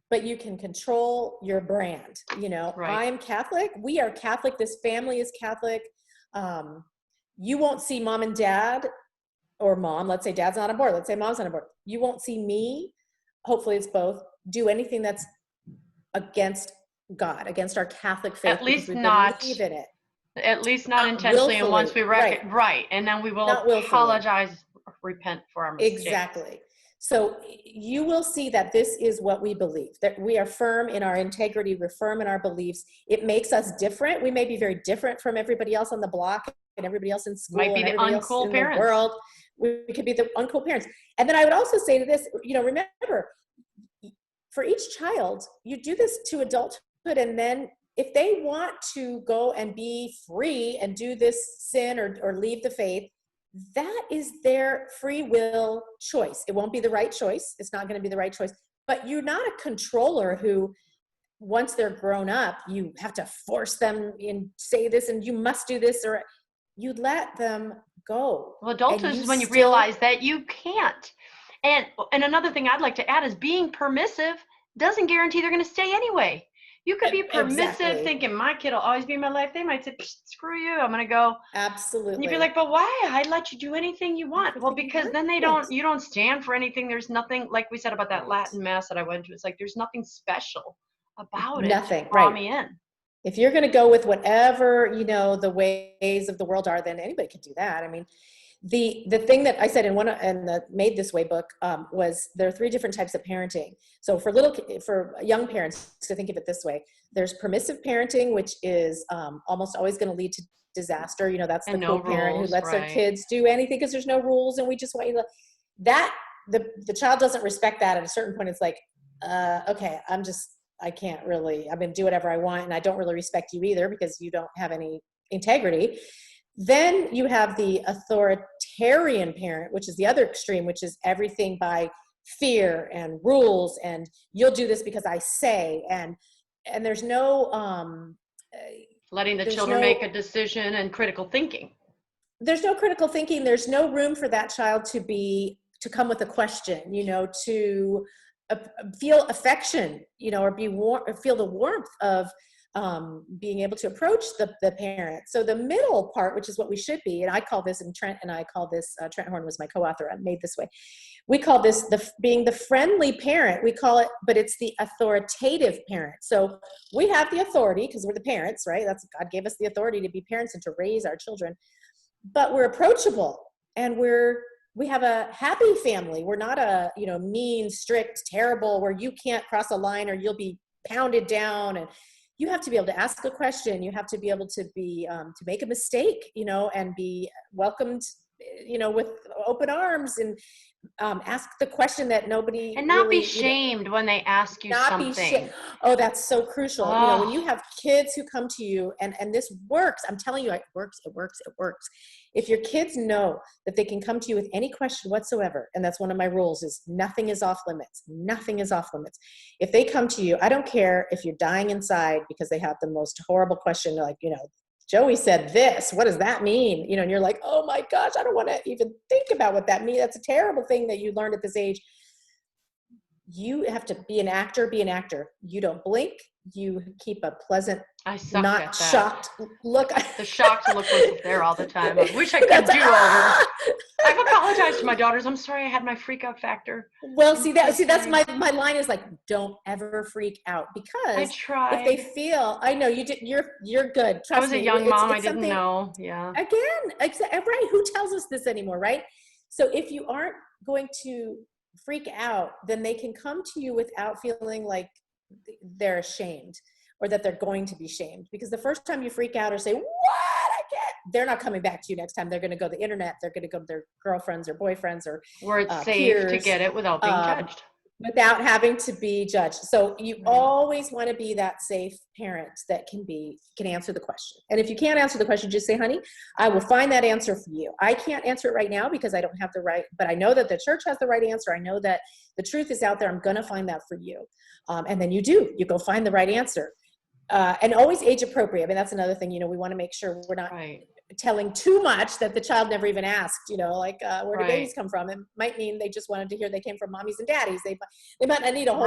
but you can control your brand. Right. I'm Catholic. We are Catholic. This family is Catholic. You won't see mom and dad, or mom, let's say dad's not on board. Let's say mom's not on board. You won't see me, hopefully it's both, do anything that's against God, against our Catholic faith. At least not. Believe in it. At least not intentionally. And once we right. And then we will apologize, repent for our mistakes. Exactly. So you will see that this is what we believe, that we are firm in our integrity, we're firm in our beliefs. It makes us different. We may be very different from everybody else on the block and everybody else in school. Might be and the everybody uncool else in parents. the world. We could be the uncool parents. And then I would also say to this, remember, for each child, you do this to adulthood, and then if they want to go and be free and do this sin or leave the faith, that is their free will choice. It won't be the right choice. It's not going to be the right choice. But you're not a controller who, once they're grown up, you have to force them and say this and you must do this, or you let them go. Well, adulthood is when you realize that you can't. And another thing I'd like to add is being permissive doesn't guarantee they're going to stay anyway. You could be permissive, thinking my kid will always be in my life. They might say, screw you, I'm going to go. Absolutely. And you'd be like, but why? I let you do anything you want. Well, because then you don't stand for anything. There's nothing, like we said about that Latin mass that I went to. It's like, there's nothing special about it. Nothing, to draw me in. If you're going to go with whatever, the ways of the world are, then anybody can do that. I mean, the thing that I said in the Made This Way book was there are 3 different types of parenting. So for young parents, to think of it this way, there's permissive parenting, which is almost always going to lead to disaster. That's the cool parent who lets their kids do anything because there's no rules and we just want you to. That the child doesn't respect that at a certain point. It's like, okay, I can't really. I'm going to do whatever I want, and I don't really respect you either because you don't have any integrity. Then you have the authoritarian parent, which is the other extreme, which is everything by fear and rules, and you'll do this because I say, and there's no letting the children make a decision and critical thinking. There's no critical thinking. There's no room for that child to come with a question, to feel affection, or feel the warmth of being able to approach the parent. So the middle part, which is what we should be, and I call this, and Trent Horn was my co-author on Made This Way. We call this being the friendly parent. We call it, but it's the authoritative parent. So we have the authority because we're the parents, right? God gave us the authority to be parents and to raise our children, but we're approachable and we have a happy family. We're not a, mean, strict, terrible, where you can't cross a line or you'll be pounded down. And you have to be able to ask a question. You have to be able to be, to make a mistake, and be welcomed, with open arms, and ask the question that nobody. And not be shamed when they ask you something. Oh, that's so crucial. When you have kids who come to you and this works, I'm telling you, it works. If your kids know that they can come to you with any question whatsoever, and that's one of my rules, is nothing is off limits. Nothing is off limits. If they come to you, I don't care if you're dying inside because they have the most horrible question, like, Joey said this, what does that mean? And you're like, oh my gosh, I don't want to even think about what that means. That's a terrible thing that you learned at this age. You have to be an actor. You don't blink. You keep a pleasant, not shocked look. The shocked look was there all the time. I wish I could do over. I've apologized to my daughters. I'm sorry I had my freak out factor. Well, that's my line is like, don't ever freak out, because I try. If they feel, I know you did, you're good. Trust me. I was a young mom. I didn't know. Yeah. Again, right. Who tells us this anymore? Right. So if you aren't going to freak out, then they can come to you without feeling like they're ashamed or that they're going to be shamed. Because the first time you freak out or say, what, I can't, they're not coming back to you next time. They're going to go to the internet. They're going to go to their girlfriends or boyfriends or where it's safe peers, to get it without being judged. Without having to be judged. So you always want to be that safe parent that can answer the question. And if you can't answer the question, just say, honey, I will find that answer for you. I can't answer it right now because I don't have the right, but I know that the church has the right answer. I know that the truth is out there. I'm going to find that for you. And then you go find the right answer. And always age appropriate. I mean, that's another thing, we want to make sure we're not telling too much that the child never even asked, where do babies come from? It might mean they just wanted to hear they came from mommies and daddies. They might not need a whole,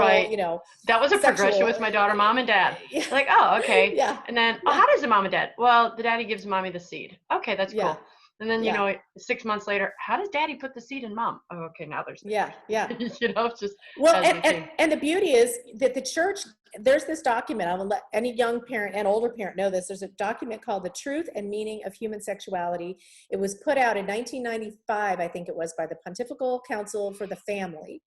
That was a progression with my daughter, mom and dad. Like, oh, okay. Yeah. And then, how does the mom and dad? Well, the daddy gives mommy the seed. Okay, that's cool. And then, 6 months later, how does daddy put the seed in mom? Oh, okay, now there's it's just. Well, and the beauty is that the church, there's this document, I will let any young parent and older parent know this. There's a document called The Truth and Meaning of Human Sexuality. It was put out in 1995, I think it was, by the Pontifical Council for the Family.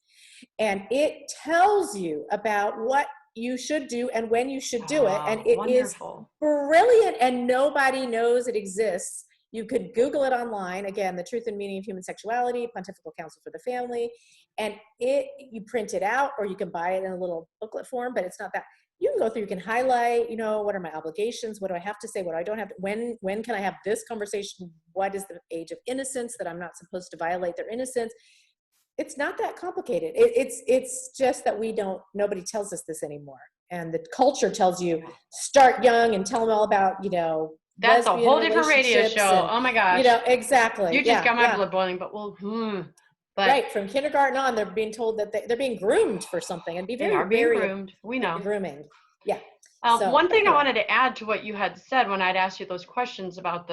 And it tells you about what you should do and when you should do it. And it is brilliant, and nobody knows it exists You could Google it online. Again, The Truth and Meaning of Human Sexuality, Pontifical Council for the Family. And you print it out, or you can buy it in a little booklet form, but it's not that. You can go through, you can highlight, what are my obligations? What do I have to say? What do I don't have to, when can I have this conversation? What is the age of innocence that I'm not supposed to violate their innocence? It's not that complicated. It's just that nobody tells us this anymore. And the culture tells you, start young and tell them all about, that's a lesbian whole different radio show. and, Oh my gosh. Exactly. You just got my blood boiling, but but right. From kindergarten on, they're being told that they're being groomed for something, and they are being groomed. We know. Grooming. Yeah. One thing I wanted to add to what you had said when I'd asked you those questions about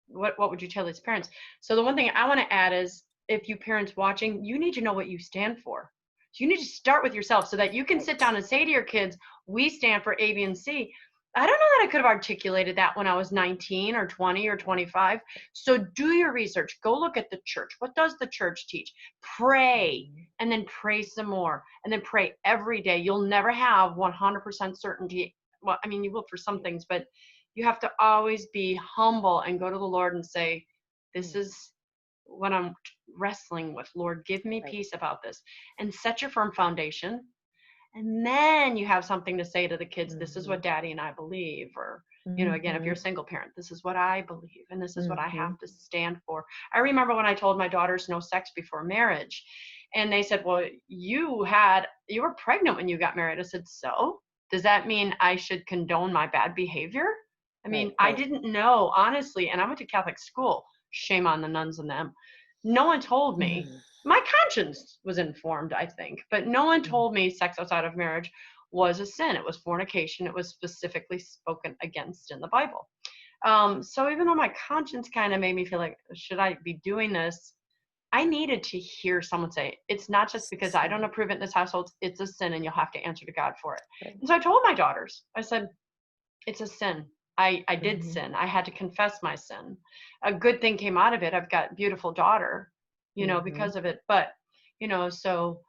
what would you tell these parents? So the one thing I want to add is, if you parents watching, you need to know what you stand for. So you need to start with yourself so that you can sit down and say to your kids, we stand for A, B, and C. I don't know that I could have articulated that when I was 19 or 20 or 25. So do your research. Go look at the church. What does the church teach? Pray, and then pray some more, and then pray every day. You'll never have 100% certainty. Well, I mean, you will for some things, but you have to always be humble and go to the Lord and say, this is what I'm wrestling with. Lord, give me peace about this, and set your firm foundation. And then you have something to say to the kids. This is what Daddy and I believe. Or, again, if you're a single parent, this is what I believe, and this is what I have to stand for. I remember when I told my daughters no sex before marriage, and they said, well, you were pregnant when you got married. I said, so does that mean I should condone my bad behavior? I mean, right. I didn't know, honestly, and I went to Catholic school. Shame on the nuns and them. No one told me. My conscience was informed, I think, but no one told me sex outside of marriage was a sin. It was fornication. It was specifically spoken against in the Bible. So even though my conscience kind of made me feel like, should I be doing this? I needed to hear someone say, it's not just because I don't approve it in this household, it's a sin and you'll have to answer to God for it. Right. And so I told my daughters, I said, it's a sin. I did sin. I had to confess my sin. A good thing came out of it. I've got a beautiful daughter, because of it. But, so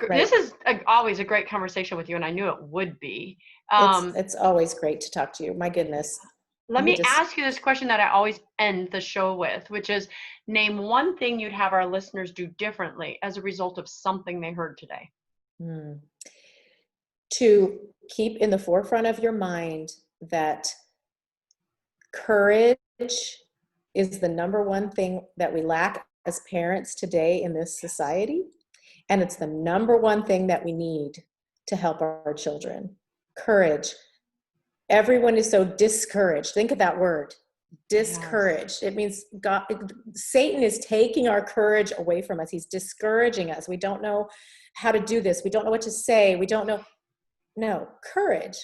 this is always a great conversation with you, and I knew it would be. It's always great to talk to you. My goodness. Let me ask you this question that I always end the show with, which is, name one thing you'd have our listeners do differently as a result of something they heard today. To keep in the forefront of your mind that courage is the number one thing that we lack as parents today in this society. And it's the number one thing that we need to help our children. Courage. Everyone is so discouraged. Think of that word, discouraged. Yes. It means Satan is taking our courage away from us. He's discouraging us. We don't know how to do this. We don't know what to say. We don't know. No, courage.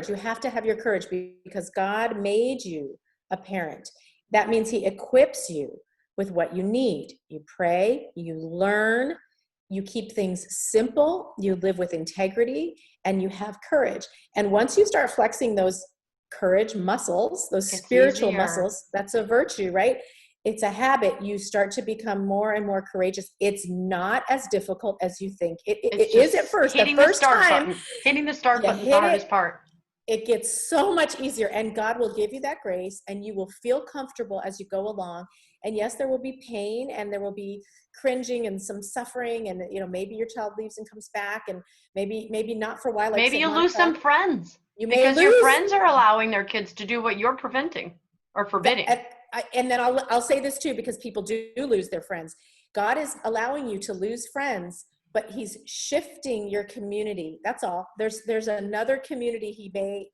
You have to have your courage because God made you a parent. That means he equips you with what you need. You pray, you learn, you keep things simple, you live with integrity, and you have courage. And once you start flexing those courage muscles, those spiritual muscles, that's a virtue, right? It's a habit. You start to become more and more courageous. It's not as difficult as you think. It is at first. Hitting the start button is the hardest part. It gets so much easier, and God will give you that grace, and you will feel comfortable as you go along. And yes, there will be pain, and there will be cringing and some suffering, and maybe your child leaves and comes back, and maybe not for a while. Like maybe you lose some friends because your friends are allowing their kids to do what you're preventing or forbidding. And then I'll say this too, because people do lose their friends. God is allowing you to lose friends, but he's shifting your community. That's all. There's another community he may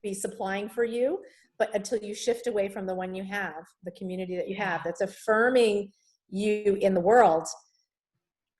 be supplying for you, but until you shift away from the one you have, the community that you have, that's affirming you in the world,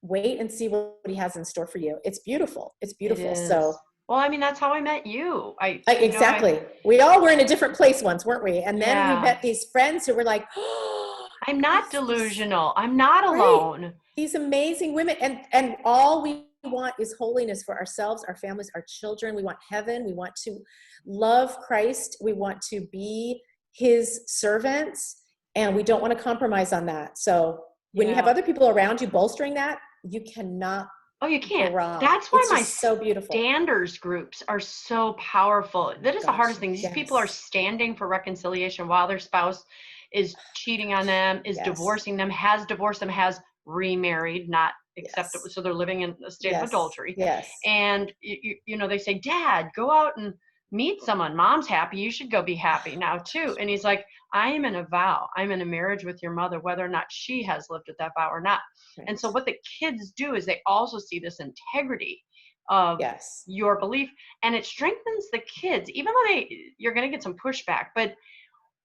wait and see what he has in store for you. It's beautiful. It's beautiful. So. Well, I mean, that's how I met you. Exactly. We all were in a different place once, weren't we? And then we met these friends who were like, oh, I'm not delusional. I'm not alone. Right. These amazing women. And all we want is holiness for ourselves, our families, our children. We want heaven. We want to love Christ. We want to be his servants. And we don't want to compromise on that. So when you have other people around you bolstering that, you cannot Oh, you go can't. wrong. That's why It's my just so beautiful. standers groups are so powerful. That is the Gosh, hardest thing. These people are yes, standing for reconciliation while their spouse is cheating on them, is yes, divorcing them, has divorced them, has remarried, not acceptable. yes, So they're living in a state of yes, adultery. yes, And, they say, Dad, go out and meet someone. Mom's happy. You should go be happy now, too. And he's like, I am in a vow. I'm in a marriage with your mother, whether or not she has lived with that vow or not. And so right, what the kids do is they also see this integrity of yes, your belief, and it strengthens the kids, even though you're going to get some pushback. But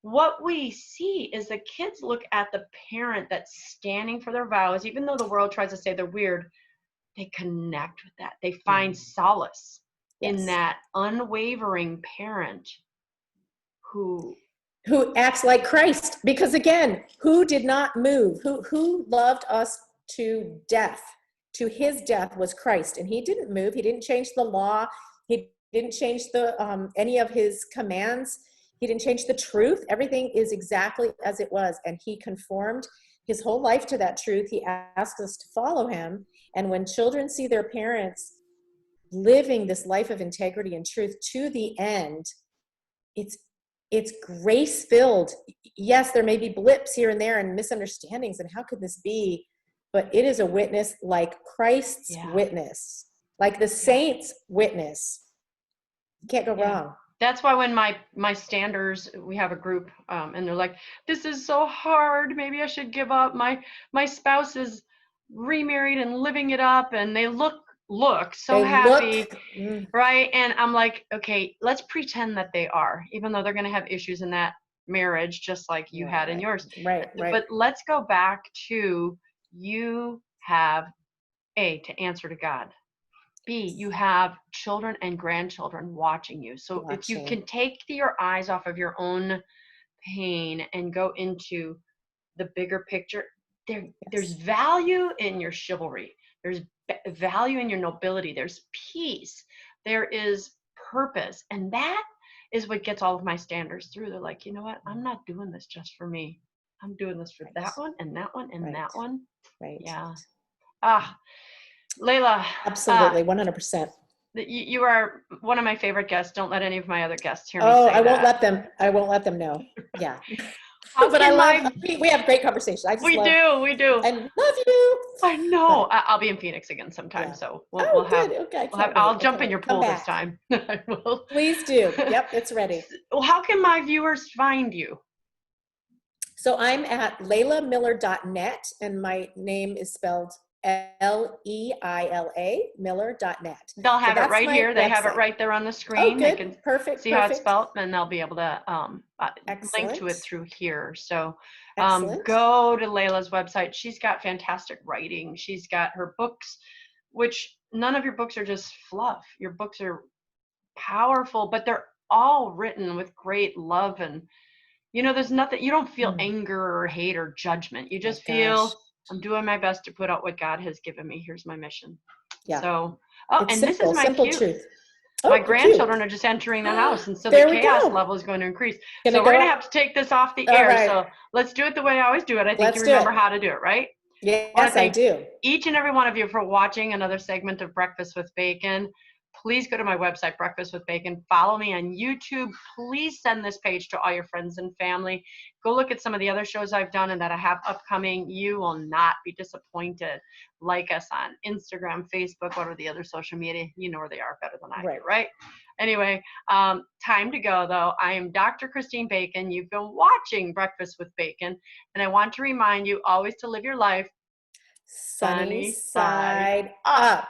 what we see is the kids look at the parent that's standing for their vows, even though the world tries to say they're weird, they connect with that. They find mm, solace in yes. that unwavering parent who, Who acts like Christ? Because again, who did not move? Who loved us to death? To his death was Christ, and he didn't move. He didn't change the law. He didn't change the any of his commands. He didn't change the truth. Everything is exactly as it was, and he conformed his whole life to that truth. He asked us to follow him, and when children see their parents living this life of integrity and truth to the end, it's it's grace filled. Yes, there may be blips here and there and misunderstandings, and how could this be? But it is a witness like Christ's yeah, witness, like the yeah, saints witness. You can't go yeah. wrong. That's why when my standers, we have a group, and they're like, this is so hard, maybe I should give up. My spouse is remarried and living it up, and they look so They look, happy, right? And I'm like, okay, let's pretend that they are, even though they're going to have issues in that marriage, just like you had in right, yours. right, right. But let's go back to, you have to answer to God. B, you have children and grandchildren watching you. So if you Watching. can take your eyes off of your own pain and go into the bigger picture, there's Yes. value in your chivalry. There's value in your nobility. There's peace. There is purpose. And that is what gets all of my standards through. They're like, you know what? I'm not doing this just for me. I'm doing this for Right, that one and that one and right, that one. right. Yeah. Ah, Layla, Absolutely, 100%. you are one of my favorite guests. Don't let any of my other guests hear me Oh, say I won't that. let them. I won't let them know. Yeah. How But I can love, my, we have great conversation. I just we love, do, we do. I love you. I know. But I'll be in Phoenix again sometime, yeah. so Oh, good. Okay. I can't I'll wait. I jump can't in wait. your Come pool this back. time. I will. Please do. Yep. It's ready. Well, how can my viewers find you? So I'm at laylamiller.net, and my name is spelled Leila, Miller.net. They'll So have it that's right my here. They have it website. right there on the Oh, screen. They good. can Perfect. see how it's Perfect. spelled, and they'll be able to link to Excellent. it through here. So Excellent. go to Layla's website. She's got fantastic writing. She's got her books, which none of your books are just fluff. Your books are powerful, but they're all written with great love, and there's nothing, you don't feel Mm, anger or hate or judgment. You my just gosh. feel, I'm doing my best to put out what God has given me. Here's my mission. Yeah. So, oh, It's and this is simple, my simple cue. truth. My Oh, cute. grandchildren are just entering the house, and so the There we chaos go. level is going to increase. Gonna So we're go going to up. have to take this off the All air. right. So let's do it the way I always do it. I think you Let's do remember it. how to do it, right? I want to Yes, I thank do. each and every one of you for watching another segment of Breakfast with Bacon. Please go to my website, Breakfast with Bacon. Follow me on YouTube. Please send this page to all your friends and family. Go look at some of the other shows I've done and that I have upcoming. You will not be disappointed. Like us on Instagram, Facebook, what are the other social media? You know where they are better than I do, right? Anyway, time to go though. I am Dr. Christine Bacon. You've been watching Breakfast with Bacon, and I want to remind you always to live your life Sunny sunny side side up. up.